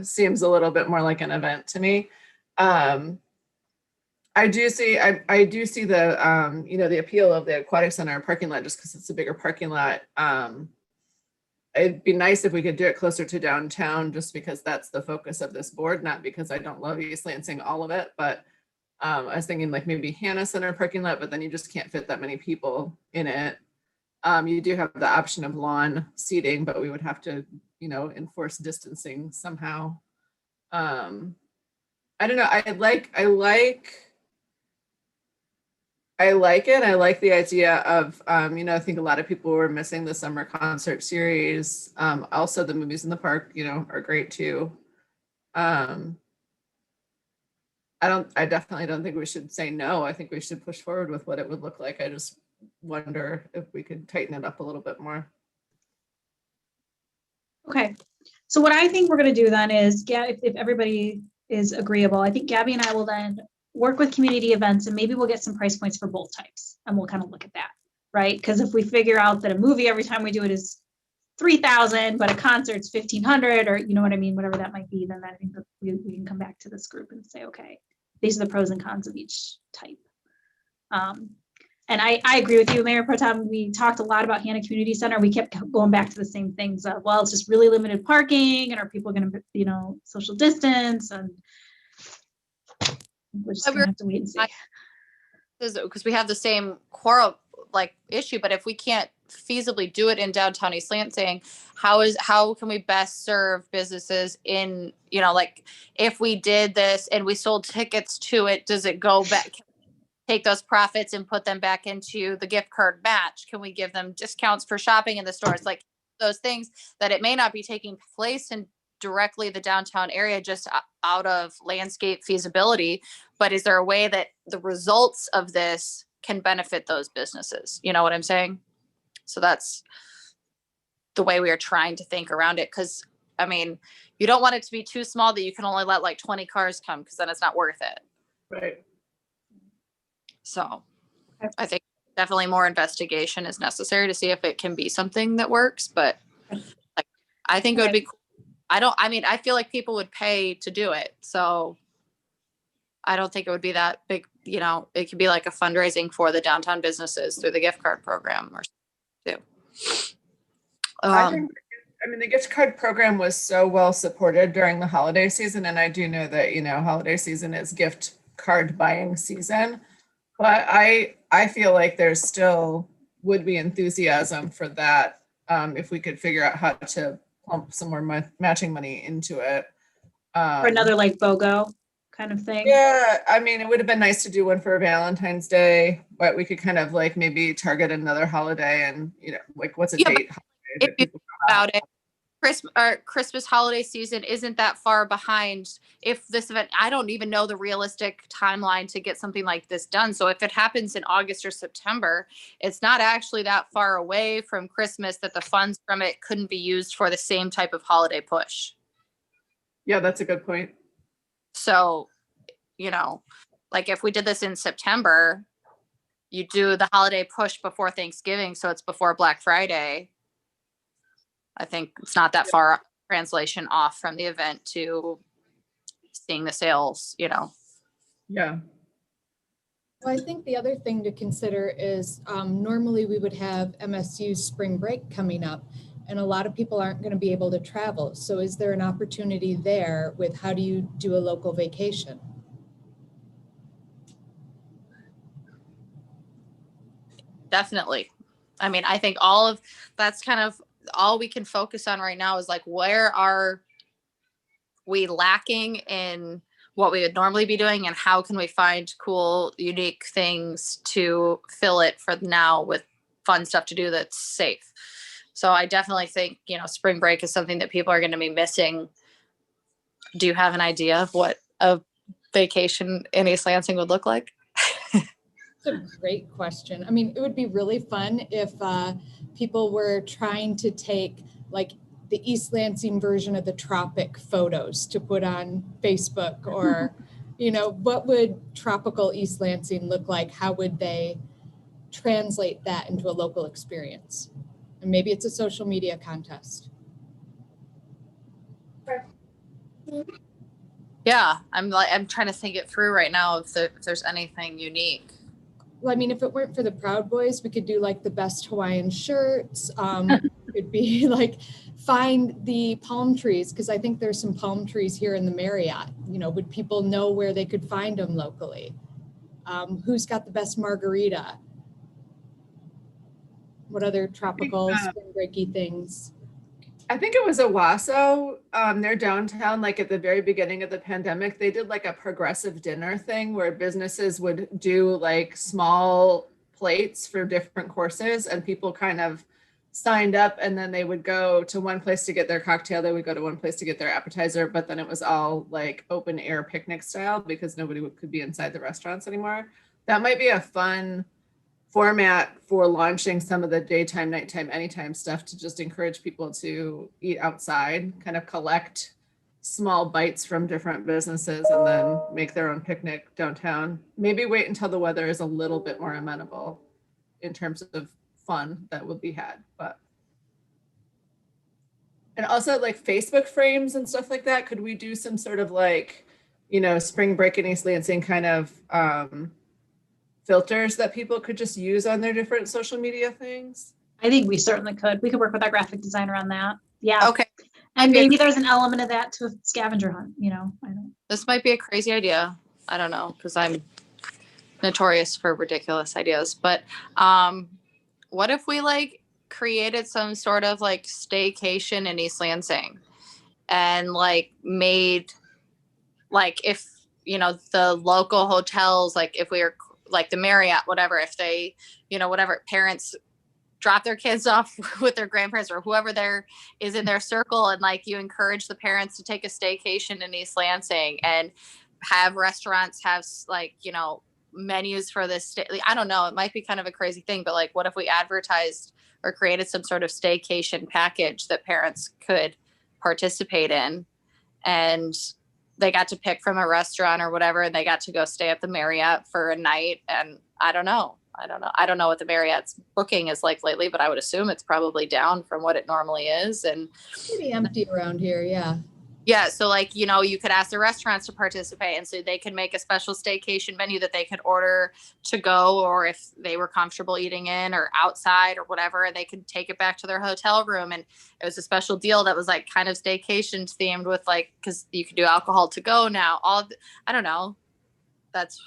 seems a little bit more like an event to me. I do see the, the appeal of the aquatic center parking lot just because it's a bigger parking lot. It'd be nice if we could do it closer to downtown just because that's the focus of this board, not because I don't love East Lansing, all of it, but I was thinking like maybe Hannah Center parking lot, but then you just can't fit that many people in it. You do have the option of lawn seating, but we would have to enforce distancing somehow. I don't know. I like it. I like the idea of, I think a lot of people were missing the summer concert series. Also the movies in the park, are great too. I definitely don't think we should say no. I think we should push forward with what it would look like. I just wonder if we could tighten it up a little bit more. Okay, so what I think we're going to do then is, if everybody is agreeable, I think Gabby and I will then work with community events and maybe we'll get some price points for both types and we'll kind of look at that, right? Because if we figure out that a movie every time we do it is $3,000, but a concert's $1,500, or you know what I mean, whatever that might be, then I think that we can come back to this group and say, okay, these are the pros and cons of each type. And I agree with you, Mayor Pro Tem. We talked a lot about Hannah Community Center. We kept going back to the same things. Well, it's just really limited parking, and are people going to, social distance? And we're just going to have to wait and see. Because we have the same quarrel issue, but if we can't feasibly do it in downtown East Lansing, how can we best serve businesses in, if we did this and we sold tickets to it, does it go back? Take those profits and put them back into the gift card match? Can we give them discounts for shopping in the stores? Like those things that it may not be taking place in directly the downtown area, just out of landscape feasibility, but is there a way that the results of this can benefit those businesses? You know what I'm saying? So that's the way we are trying to think around it. Because I mean, you don't want it to be too small that you can only let like 20 cars come, because then it's not worth it. Right. So Okay. I think definitely more investigation is necessary to see if it can be something that works. But like, I think it would be cool. I feel like people would pay to do it. So I don't think it would be that big. You know, it could be like a fundraising for the downtown businesses through the gift card program or something too. I think, I mean, the gift card program was so well supported during the holiday season. And I do know that, you know, holiday season is gift card buying season. But I feel like there's still would be enthusiasm for that if we could figure out how to pump some more matching money into it. Or another like BOGO kind of thing. Yeah, I mean, it would have been nice to do one for Valentine's Day, but we could kind of like maybe target another holiday and, you know, like what's a date holiday that If you people think about it, Christmas holiday season isn't that far behind. If this event, I don't even know the realistic timeline to get something like this done. So if it happens in August or September, it's not actually that far away from Christmas that the funds from it couldn't be used for the same type of holiday push. Yeah, that's a good point. So, you know, like if we did this in September, you do the holiday push before Thanksgiving, so it's before Black Friday. I think it's not that far translation off from the event to seeing the sales, you know. Yeah. Well, I think the other thing to consider is normally we would have MSU's spring break coming up, and a lot of people aren't going to be able to travel. So is there an opportunity there with how do you do a local vacation? Definitely. I mean, I think all of that's kind of all we can focus on right now is like, where are we lacking in what we would normally be doing, and how can we find cool, unique things to fill it for now with fun stuff to do that's safe. So I definitely think, you know, spring break is something that people are going to be missing. Do you have an idea of what a vacation in East Lansing would look like? It's a great question. I mean, it would be really fun if people were trying to take like the East Lansing version of the tropic photos to put on Facebook, or, you know, what would tropical East Lansing look like? How would they translate that into a local experience? And maybe it's a social media contest. Yeah, I'm trying to think it through right now if there's anything unique. Well, I mean, if it weren't for the Proud Boys, we could do like the best Hawaiian shirts. Could be like find the palm trees, because I think there's some palm trees here in the Marriott. You know, would people know where they could find them locally? Who's got the best margarita? What other tropical spring breaky things? I think it was Owasso. They're downtown, like at the very beginning of the pandemic, they did like a progressive dinner thing where businesses would do like small plates for different courses, and people kind of signed up, and then they would go to one place to get their cocktail. They would go to one place to get their appetizer, but then it was all like open air picnic style because nobody could be inside the restaurants anymore. That might be a fun format for launching some of the daytime, nighttime, anytime stuff to just encourage people to eat outside, kind of collect small bites from different businesses and then make their own picnic downtown. Maybe wait until the weather is a little bit more amenable in terms of fun that will be had. And also like Facebook frames and stuff like that. Could we do some sort of like, you know, spring break in East Lansing kind of filters that people could just use on their different social media things? I think we certainly could. We could work with our graphic designer on that. Yeah. Okay. And maybe there's an element of that to a scavenger hunt, you know, I don't. This might be a crazy idea. I don't know, because I'm notorious for ridiculous ideas. But what if we like created some sort of like staycation in East Lansing and like made like, if, you know, the local hotels, like if we were like the Marriott, whatever, if they, you know, whatever, parents drop their kids off with their grandparents or whoever there is in their circle, and like you encourage the parents to take a staycation in East Lansing and have restaurants have like, you know, menus for this. I don't know, it might be kind of a crazy thing, but like what if we advertised or created some sort of staycation package that parents could participate in, and they got to pick from a restaurant or whatever, and they got to go stay at the Marriott for a night. And I don't know what the Marriott's booking is like lately, but I would assume it's probably down from what it normally is. And Pretty empty around here, yeah. yeah, so like, you know, you could ask the restaurants to participate, and so they could make a special staycation menu that they could order to go, or if they were comfortable eating in or outside or whatever, they could take it back to their hotel room. And it was a special deal that was like kind of staycation themed with like, because you could do alcohol to go now. I don't know. That's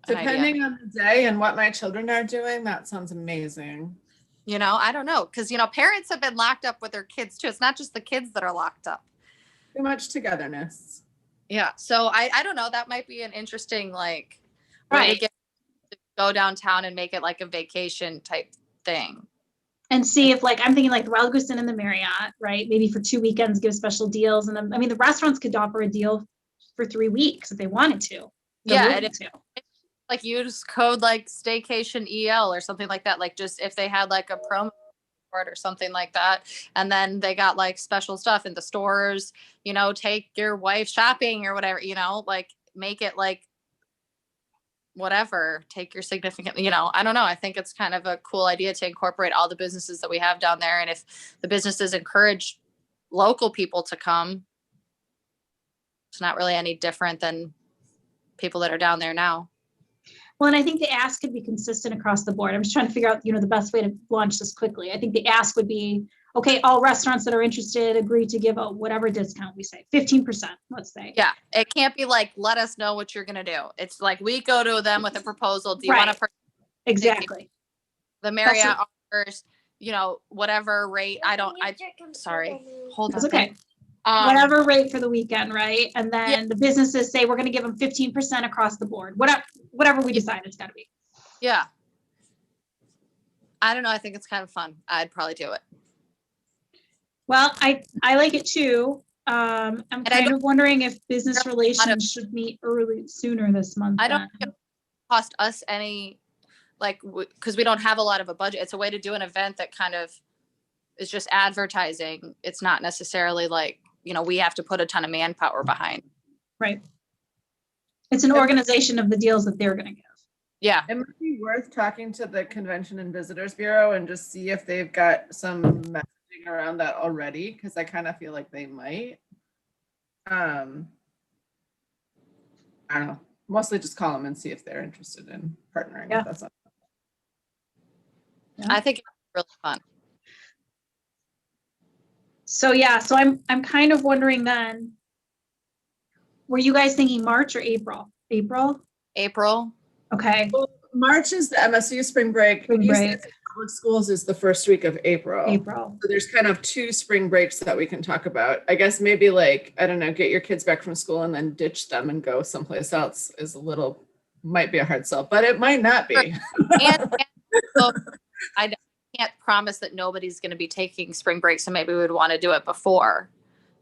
Depending on the day and what my children are doing, that sounds amazing. You know, I don't know, because, you know, parents have been locked up with their kids too. It's not just the kids that are locked up. Too much togetherness. Yeah. So I don't know. That might be an interesting, like, way Right. to go downtown and make it like a vacation type thing. And see if, like, I'm thinking like the Wild Goose Inn and the Marriott, right? Maybe for 2 weekends, give special deals. And then, I mean, the restaurants could offer a deal for 3 weeks if they wanted to. Yeah, Willing and to. Like use code like staycation EL or something like that. Like just if they had like a promo for it or something like that. And then they got like special stuff in the stores, you know, take your wife shopping or whatever, you know, like make it like whatever, take your significant, you know, I don't know. I think it's kind of a cool idea to incorporate all the businesses that we have down there. And if the businesses encourage local people to come, it's not really any different than people that are down there now. Well, and I think the ask could be consistent across the board. I'm just trying to figure out, you know, the best way to launch this quickly. I think the ask would be, okay, all restaurants that are interested agree to give a whatever discount we say, 15%, let's say. Yeah, it can't be like, let us know what you're going to do. It's like we go to them with a proposal. Do you want to? Exactly. The Marriott offers, you know, whatever rate. Sorry. Hold on. That's okay. Whatever rate for the weekend, right? And then the businesses say, we're going to give them 15% across the board. Whatever we decide it's got to be. Yeah. I don't know. I think it's kind of fun. I'd probably do it. Well, I like it too. I'm kind of wondering if business relations should meet sooner this month. I don't think it cost us any, like, because we don't have a lot of a budget. It's a way to do an event that kind of is just advertising. It's not necessarily like, you know, we have to put a ton of manpower behind. Right. It's an organization of the deals that they're going to give. Yeah. It might be worth talking to the Convention and Visitors Bureau and just see if they've got some messaging around that already, because I kind of feel like they might. I don't know. Mostly just call them and see if they're interested in partnering with us. Yeah. I think it's really fun. So so I'm kind of wondering then, were you guys thinking March or April? April. Okay. Well, March is the MSU spring break. Spring break. Public schools is the first week of April. April. So there's kind of 2 spring breaks that we can talk about. I guess maybe like, I don't know, get your kids back from school and then ditch them and go someplace else is might be a hard sell, but it might not be. and so I can't promise that nobody's going to be taking spring break. So maybe we would want to do it before,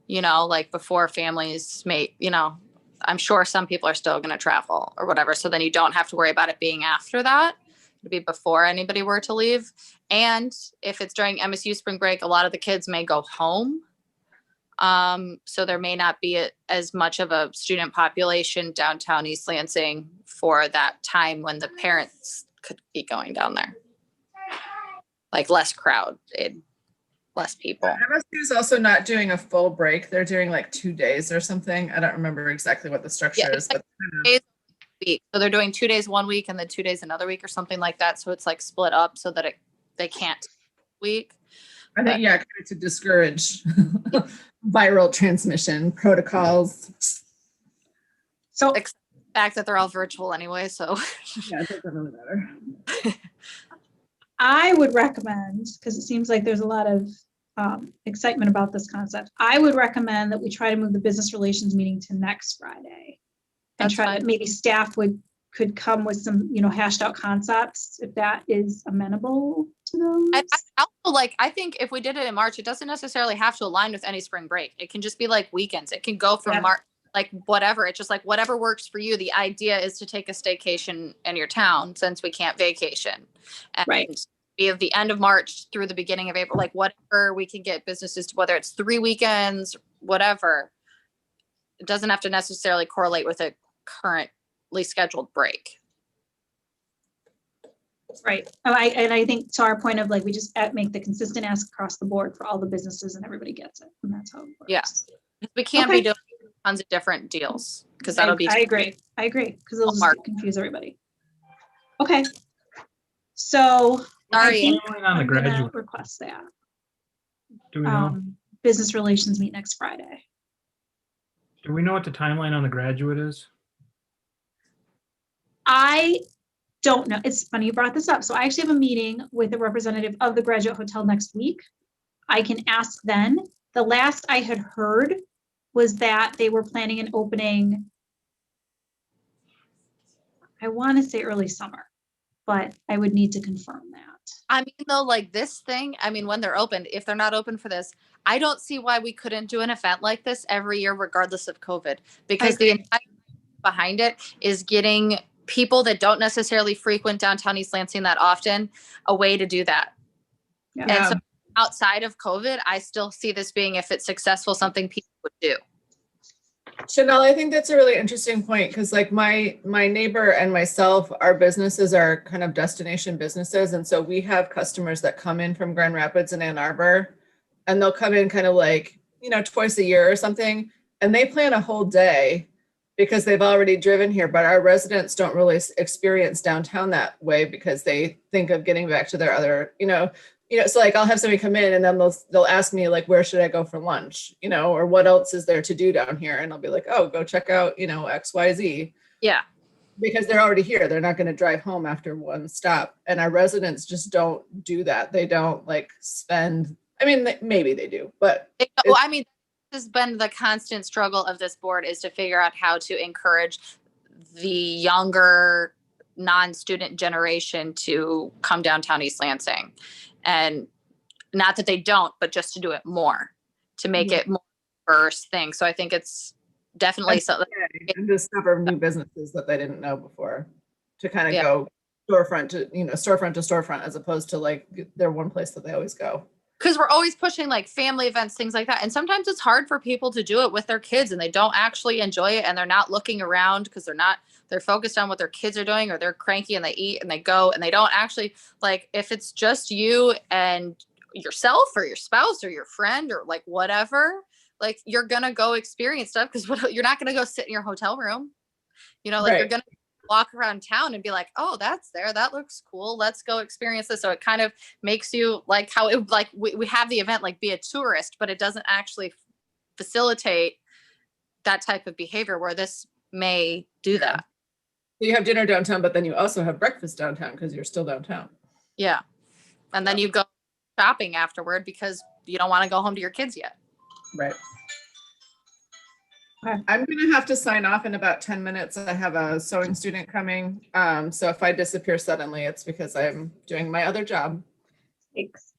you know, like before families may, you know, I'm sure some people are still going to travel or whatever. So then you don't have to worry about it being after that. It'd be before anybody were to leave. And if it's during MSU spring break, a lot of the kids may go home. So there may not be as much of a student population downtown East Lansing for that time when the parents could be going down there. Like less crowd, less people. MSU is also not doing a full break. They're doing like 2 days or something. I don't remember exactly what the structure is, but so they're doing 2 days 1 week and then 2 days another week or something like that. So it's like split up so that they can't week. I think kind of to discourage viral transmission protocols. So the fact that they're all virtual anyway, so yeah, it doesn't really matter. I would recommend, because it seems like there's a lot of excitement about this concept, I would recommend that we try to move the business relations meeting to next Friday. And That's try fine. to, maybe staff could come with some, you know, hashed out concepts, if that is amenable to those. I also I think if we did it in March, it doesn't necessarily have to align with any spring break. It can just be like weekends. It can go from March, like whatever. It's just like whatever works for you. The idea is to take a staycation in your town since we can't vacation. And Right. be of the end of March through the beginning of April, like whatever we can get businesses to, whether it's 3 weekends, whatever. It doesn't have to necessarily correlate with a currently scheduled break. Right. And I think to our point of like, we just make the consistent ask across the board for all the businesses and everybody gets it. And that's how it works. Yeah. We can't Okay. be doing tons of different deals because that'll be. I agree. Because it'll just Mark. confuse everybody. Okay. So I Sorry. think Timeline on the I'm gonna graduate. request that. Do we know? Business relations meet next Friday. Do we know what the timeline on the graduate is? I don't know. It's funny you brought this up. So I actually have a meeting with a representative of the Graduate Hotel next week. I can ask then. The last I had heard was that they were planning an opening, I want to say early summer, but I would need to confirm that. I mean, though, like this thing, I mean, when they're open, if they're not open for this, I don't see why we couldn't do an event like this every year, regardless of COVID, because the entire behind it is getting people that don't necessarily frequent downtown East Lansing that often a way to do that. Yeah. And so outside of COVID, I still see this being, if it's successful, something people would do. Chanel, I think that's a really interesting point because like my neighbor and myself, our businesses are kind of destination businesses. And so we have customers that come in from Grand Rapids and Ann Arbor, and they'll come in kind of like, you know, twice a year or something. And they plan a whole day because they've already driven here. But our residents don't really experience downtown that way because they think of getting back to their other, so like I'll have somebody come in and then they'll ask me like, where should I go for lunch? Or what else is there to do down here? And I'll be like, oh, go check out, XYZ. Yeah. Because they're already here. They're not going to drive home after one stop. And our residents just don't do that. They don't like spend, I mean, maybe they do, but. Well, I mean, this has been the constant struggle of this board is to figure out how to encourage the younger non-student generation to come downtown East Lansing. And not that they don't, but just to do it more, to make it more diverse thing. So I think it's definitely something. And discover new businesses that they didn't know before, to kind of go storefront to storefront as opposed to like they're one place that they always go. Because we're always pushing like family events, things like that. And sometimes it's hard for people to do it with their kids and they don't actually enjoy it and they're not looking around because they're focused on what their kids are doing, or they're cranky and they eat and they go and they don't actually, like, if it's just you and yourself or your spouse or your friend or like whatever, like you're gonna go experience stuff because you're not gonna go sit in your hotel room, Right. You're gonna walk around town and be like, oh, that's there, that looks cool, let's go experience this. So it kind of makes you like how it like we have the event like be a tourist, but it doesn't actually facilitate that type of behavior where this may do that. You have dinner downtown, but then you also have breakfast downtown because you're still downtown. Yeah. And then you go shopping afterward because you don't want to go home to your kids yet. Right. Okay. I'm going to have to sign off in about 10 minutes. I have a sewing student coming. So if I disappear suddenly, it's because I'm doing my other job. Thanks.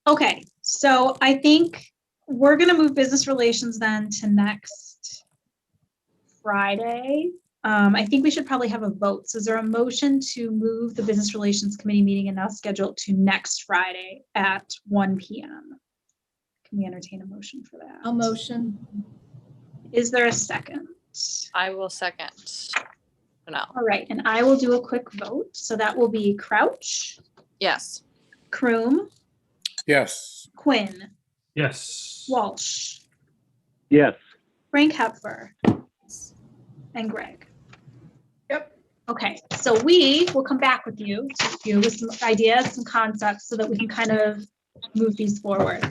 Okay, so I think we're going to move business relations then to next Friday. I think we should probably have a vote. So is there a motion to move the Business Relations Committee meeting and now schedule it to next Friday at 1 p.m.? Can we entertain a motion for that? I'll motion. Is there a second? I will second. No. All right, and I will do a quick vote. So that will be Crouch, Yes. Kroom, Yes. Quinn, Yes. Walsh, Yes. Frank Hepfer, and Greg. Yep. Okay, so we will come back with you with some ideas, some concepts, so that we can kind of move these forward.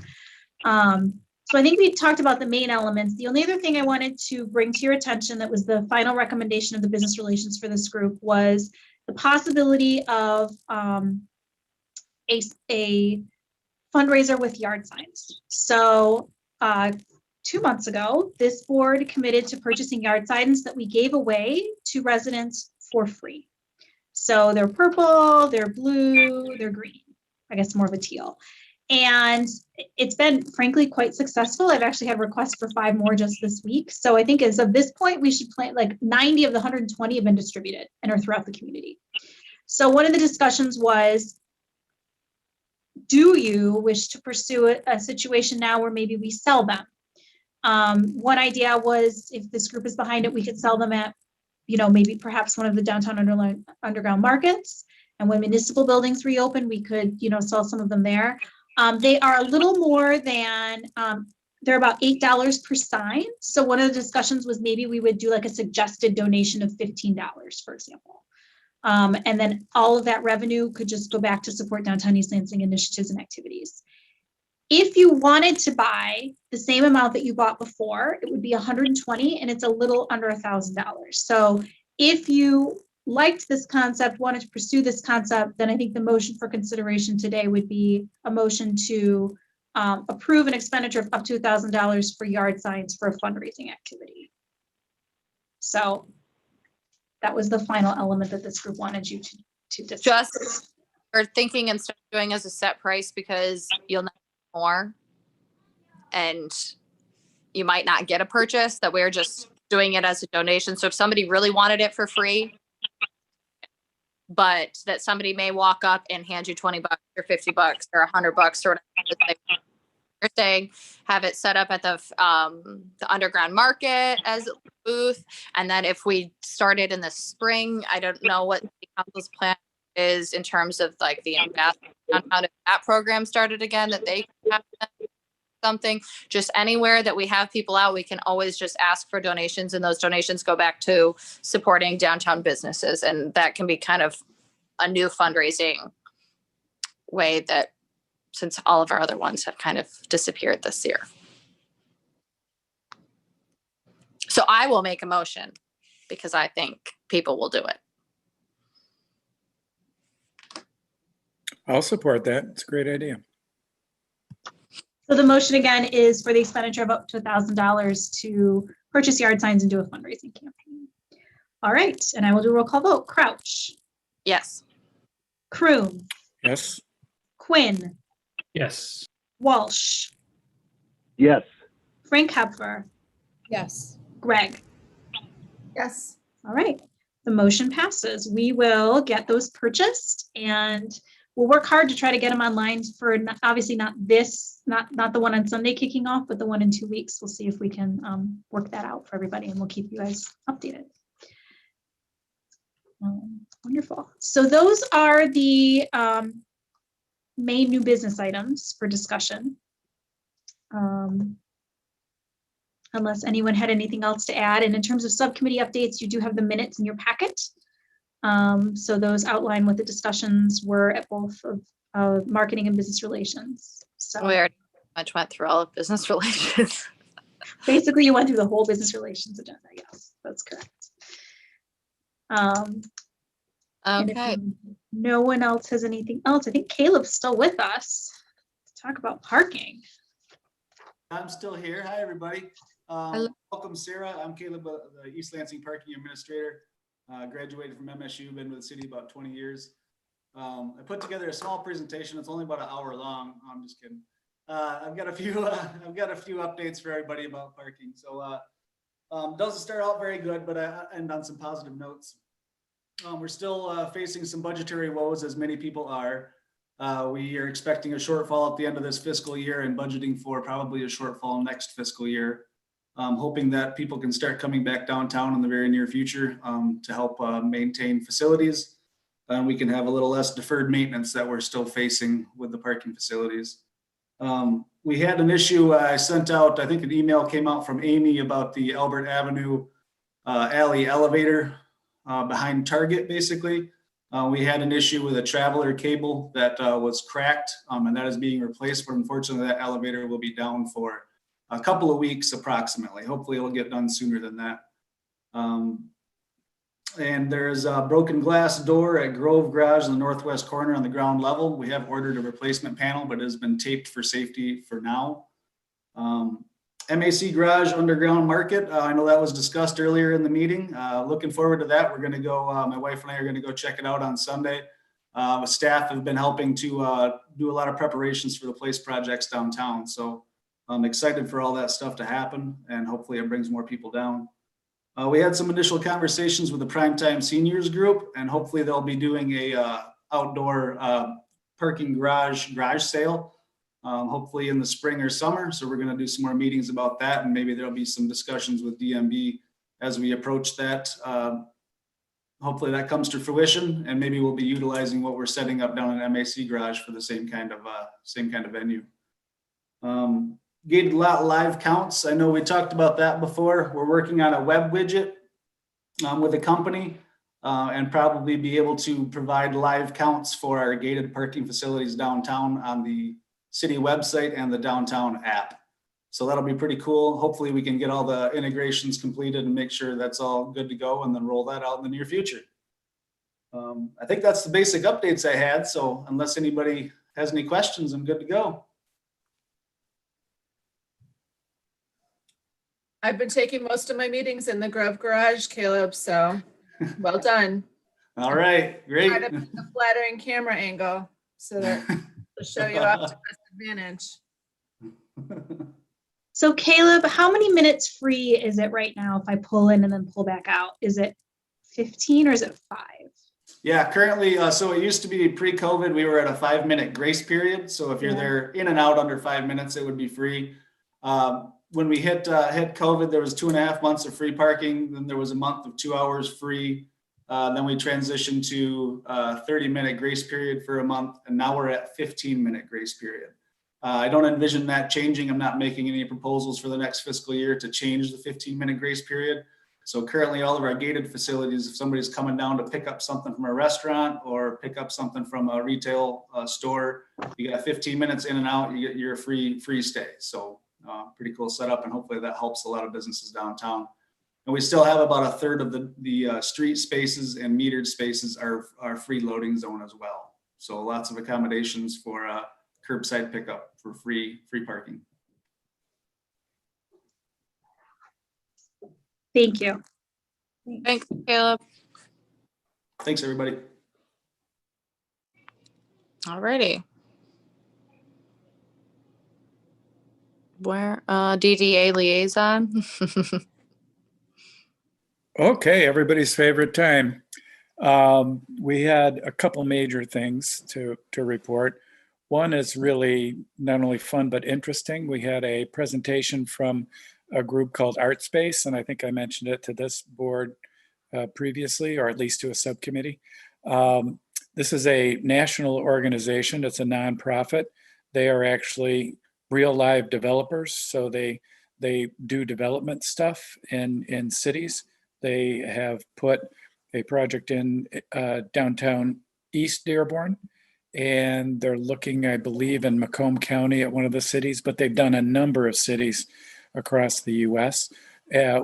So I think we talked about the main elements. The only other thing I wanted to bring to your attention that was the final recommendation of the business relations for this group was the possibility of a fundraiser with yard signs. So 2 months ago, this board committed to purchasing yard signs that we gave away to residents for free. So they're purple, they're blue, they're green, I guess more of a teal. And it's been frankly quite successful. I've actually had requests for 5 more just this week. So I think as of this point, we should plan like 90 of the 120 have been distributed and are throughout the community. So one of the discussions was, do you wish to pursue a situation now where maybe we sell them? One idea was, if this group is behind it, we could sell them at, maybe perhaps one of the downtown underground markets. And when municipal buildings reopen, we could, sell some of them there. They are a little more than, they're about $8 per sign. So one of the discussions was maybe we would do like a suggested donation of $15, for example. And then all of that revenue could just go back to support downtown East Lansing initiatives and activities. If you wanted to buy the same amount that you bought before, it would be $120, and it's a little under $1,000. So if you liked this concept, wanted to pursue this concept, then I think the motion for consideration today would be a motion to approve an expenditure of up to $1,000 for yard signs for a fundraising activity. So that was the final element that this group wanted you to discuss. Just or thinking instead of doing as a set price, because you'll know more and you might not get a purchase, that we're just doing it as a donation. So if somebody really wanted it for free, but that somebody may walk up and hand you $20 or $50 or $100 or whatever you're saying, have it set up at the underground market as a booth. And then if we started in the spring, I don't know what the council's plan is in terms of like the ambassador, how if that program started again, that they can have something, just anywhere that we have people out, we can always just ask for donations, and those donations go back to supporting downtown businesses. And that can be kind of a new fundraising way, that since all of our other ones have kind of disappeared this year. So I will make a motion because I think people will do it. I'll support that. It's a great idea. So the motion again is for the expenditure of up to $1,000 to purchase yard signs and do a fundraising campaign. All right, and I will do a roll call vote. Crouch. Yes. Kroon. Yes. Quinn. Yes. Walsh. Yes. Frank Hepfer. Yes. Greg. Yes. All right, the motion passes. We will get those purchased, and we'll work hard to try to get them online for obviously not the one on Sunday kicking off, but the one in 2 weeks. We'll see if we can work that out for everybody, and we'll keep you guys updated. Wonderful. So those are the main new business items for discussion. Unless anyone had anything else to add. And in terms of subcommittee updates, you do have the minutes in your packet. So those outline what the discussions were at both of marketing and business relations. So We already much went through all of business relations. basically you went through the whole business relations agenda. Yes, that's correct. And Okay. if no one else has anything else, I think Caleb's still with us to talk about parking. I'm still here. Hi, everybody. Welcome, Sarah. I'm Caleb, the East Lansing Parking Administrator. Graduated from MSU, been with the city about 20 years. I put together a small presentation. It's only about an hour long. I'm just kidding. I've got a few updates for everybody about parking. So doesn't start out very good, but I end on some positive notes. We're still facing some budgetary woes, as many people are. We are expecting a shortfall at the end of this fiscal year and budgeting for probably a shortfall next fiscal year. Hoping that people can start coming back downtown in the very near future to help maintain facilities. We can have a little less deferred maintenance that we're still facing with the parking facilities. We had an issue. I sent out, I think an email came out from Amy about the Albert Avenue alley elevator behind Target, basically. We had an issue with a traveler cable that was cracked and that is being replaced, but unfortunately that elevator will be down for a couple of weeks approximately. Hopefully it'll get done sooner than that. And there's a broken glass door at Grove Garage in the northwest corner on the ground level. We have ordered a replacement panel, but it has been taped for safety for now. MAC Garage Underground Market. I know that was discussed earlier in the meeting. Looking forward to that. We're going to go, my wife and I are going to go check it out on Sunday. Staff have been helping to do a lot of preparations for the place projects downtown. So I'm excited for all that stuff to happen, and hopefully it brings more people down. We had some initial conversations with the Primetime Seniors group, and hopefully they'll be doing a outdoor parking garage sale, hopefully in the spring or summer. So we're going to do some more meetings about that, and maybe there'll be some discussions with DMB as we approach that. Hopefully that comes to fruition, and maybe we'll be utilizing what we're setting up down in MAC garage for the same kind of venue. Gated lot live counts. I know we talked about that before. We're working on a web widget with a company and probably be able to provide live counts for our gated parking facilities downtown on the city website and the downtown app. So that'll be pretty cool. Hopefully we can get all the integrations completed and make sure that's all good to go, and then roll that out in the near future. I think that's the basic updates I had. So unless anybody has any questions, I'm good to go. I've been taking most of my meetings in the Grove Garage, Caleb, so well done. All right, great. Try to pick a flattering camera angle so that to show you off to best advantage. So Caleb, how many minutes free is it right now if I pull in and then pull back out? Is it 15 or is it 5? Yeah, currently, so it used to be pre-COVID, we were at a 5-minute grace period. So if you're there in and out under 5 minutes, it would be free. When we hit COVID, there was 2.5 months of free parking. Then there was a month of 2 hours free. Then we transitioned to a 30-minute grace period for a month. And now we're at 15-minute grace period. I don't envision that changing. I'm not making any proposals for the next fiscal year to change the 15-minute grace period. So currently all of our gated facilities, if somebody's coming down to pick up something from a restaurant or pick up something from a retail store, you got 15 minutes in and out, you get your free stay. So pretty cool setup, and hopefully that helps a lot of businesses downtown. And we still have about a third of the street spaces and metered spaces are free loading zone as well. So lots of accommodations for curbside pickup for free parking. Thank you. Thanks, Caleb. Thanks, everybody. Alrighty. Where DDA liaison? Okay, everybody's favorite time. We had a couple major things to report. One is really not only fun, but interesting. We had a presentation from a group called Art Space, and I think I mentioned it to this board previously, or at least to a subcommittee. This is a national organization. It's a nonprofit. They are actually real live developers. So they do development stuff in cities. They have put a project in downtown East Dearborn, and they're looking, I believe, in Macomb County at one of the cities, but they've done a number of cities across the US.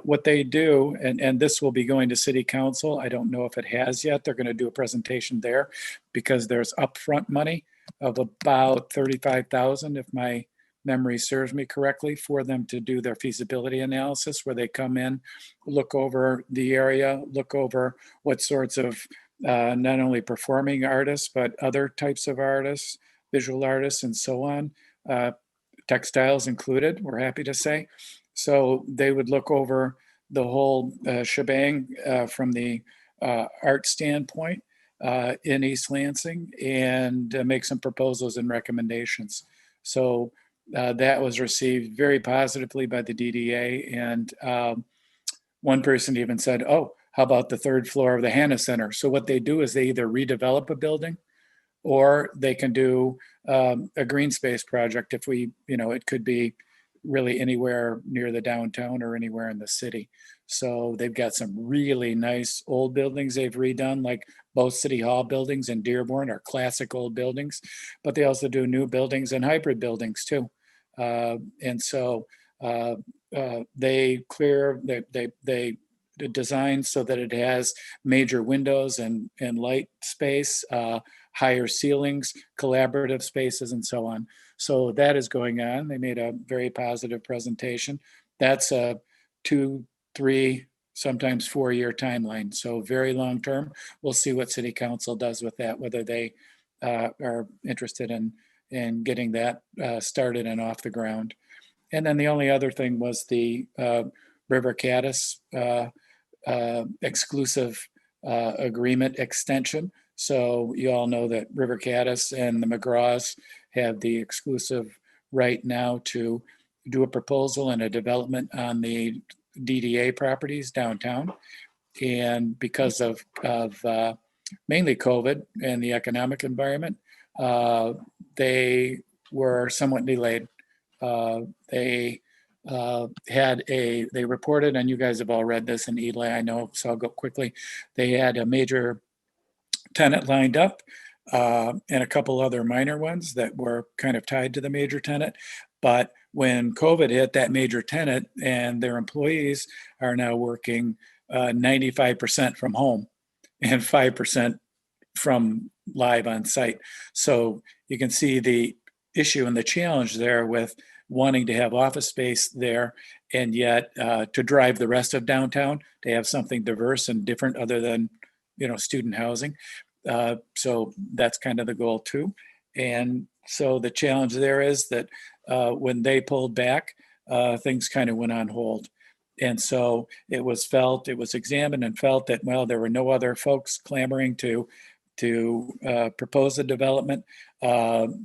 What they do, and this will be going to city council. I don't know if it has yet. They're going to do a presentation there because there's upfront money of about $35,000, if my memory serves me correctly, for them to do their feasibility analysis, where they come in, look over the area, look over what sorts of not only performing artists, but other types of artists, visual artists, and so on, textiles included, we're happy to say. So they would look over the whole shebang from the art standpoint in East Lansing and make some proposals and recommendations. So that was received very positively by the DDA. And one person even said, oh, how about the third floor of the Hannah Center? So what they do is they either redevelop a building or they can do a green space project if we, it could be really anywhere near the downtown or anywhere in the city. So they've got some really nice old buildings they've redone, like both City Hall buildings in Dearborn are classic old buildings, but they also do new buildings and hybrid buildings too. And so they design so that it has major windows and light space, higher ceilings, collaborative spaces, and so on. So that is going on. They made a very positive presentation. That's a 2, 3, sometimes 4-year timeline. So very long term. We'll see what City Council does with that, whether they are interested in getting that started and off the ground. And then the only other thing was the River Caddis exclusive agreement extension. So you all know that River Caddis and the McGraws have the exclusive right now to do a proposal and a development on the DDA properties downtown. And because of mainly COVID and the economic environment, they were somewhat delayed. They reported, and you guys have all read this, and Eli, I know, so I'll go quickly. They had a major tenant lined up and a couple other minor ones that were kind of tied to the major tenant. But when COVID hit, that major tenant and their employees are now working 95% from home and 5% from live on site. So you can see the issue and the challenge there with wanting to have office space there, and yet to drive the rest of downtown to have something diverse and different other than, student housing. So that's kind of the goal too. And so the challenge there is that when they pulled back, things kind of went on hold. And so it was examined and felt that, well, there were no other folks clamoring to propose a development.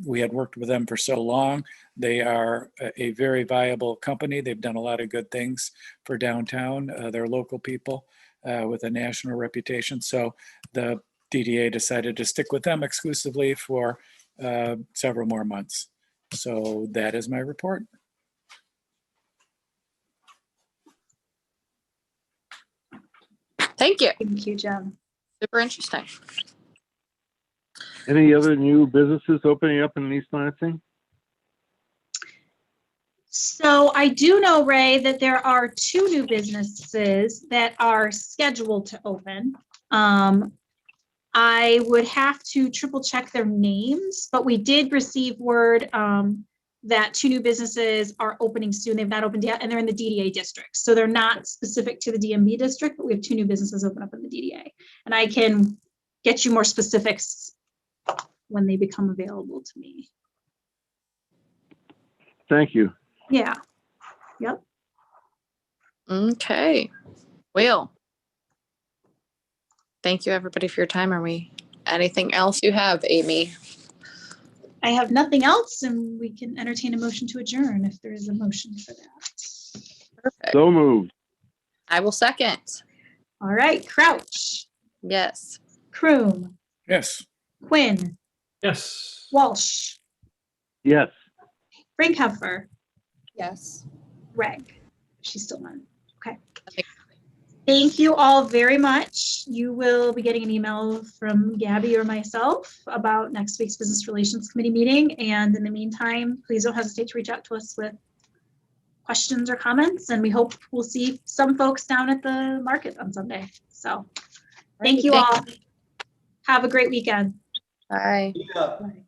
We had worked with them for so long. They are a very viable company. They've done a lot of good things for downtown. They're local people with a national reputation. So the DDA decided to stick with them exclusively for several more months. So that is my report. Thank you. Thank you, Jen. Super interesting. Any other new businesses opening up in East Lansing? So I do know, Ray, that there are 2 new businesses that are scheduled to open. I would have to triple check their names, but we did receive word that 2 new businesses are opening soon. They've not opened yet, and they're in the DDA district. So they're not specific to the DMV district, but we have 2 new businesses open up in the DDA. And I can get you more specifics when they become available to me. Thank you. Yeah. Yep. Okay. Well, thank you everybody for your time. Are we anything else you have, Amy? I have nothing else, and we can entertain a motion to adjourn if there is a motion for that. Perfect. So moved. I will second. All right. Crouch. Yes. Kroom. Yes. Quinn. Yes. Walsh. Yes. Frankheffer. Yes. Reg. She's still on. Okay. Thank you all very much. You will be getting an email from Gabby or myself about next week's Business Relations Committee meeting. And in the meantime, please don't hesitate to reach out to us with questions or comments. And we hope we'll see some folks down at the market on Sunday. So thank you all. Have a great weekend. Bye. Yeah. Bye.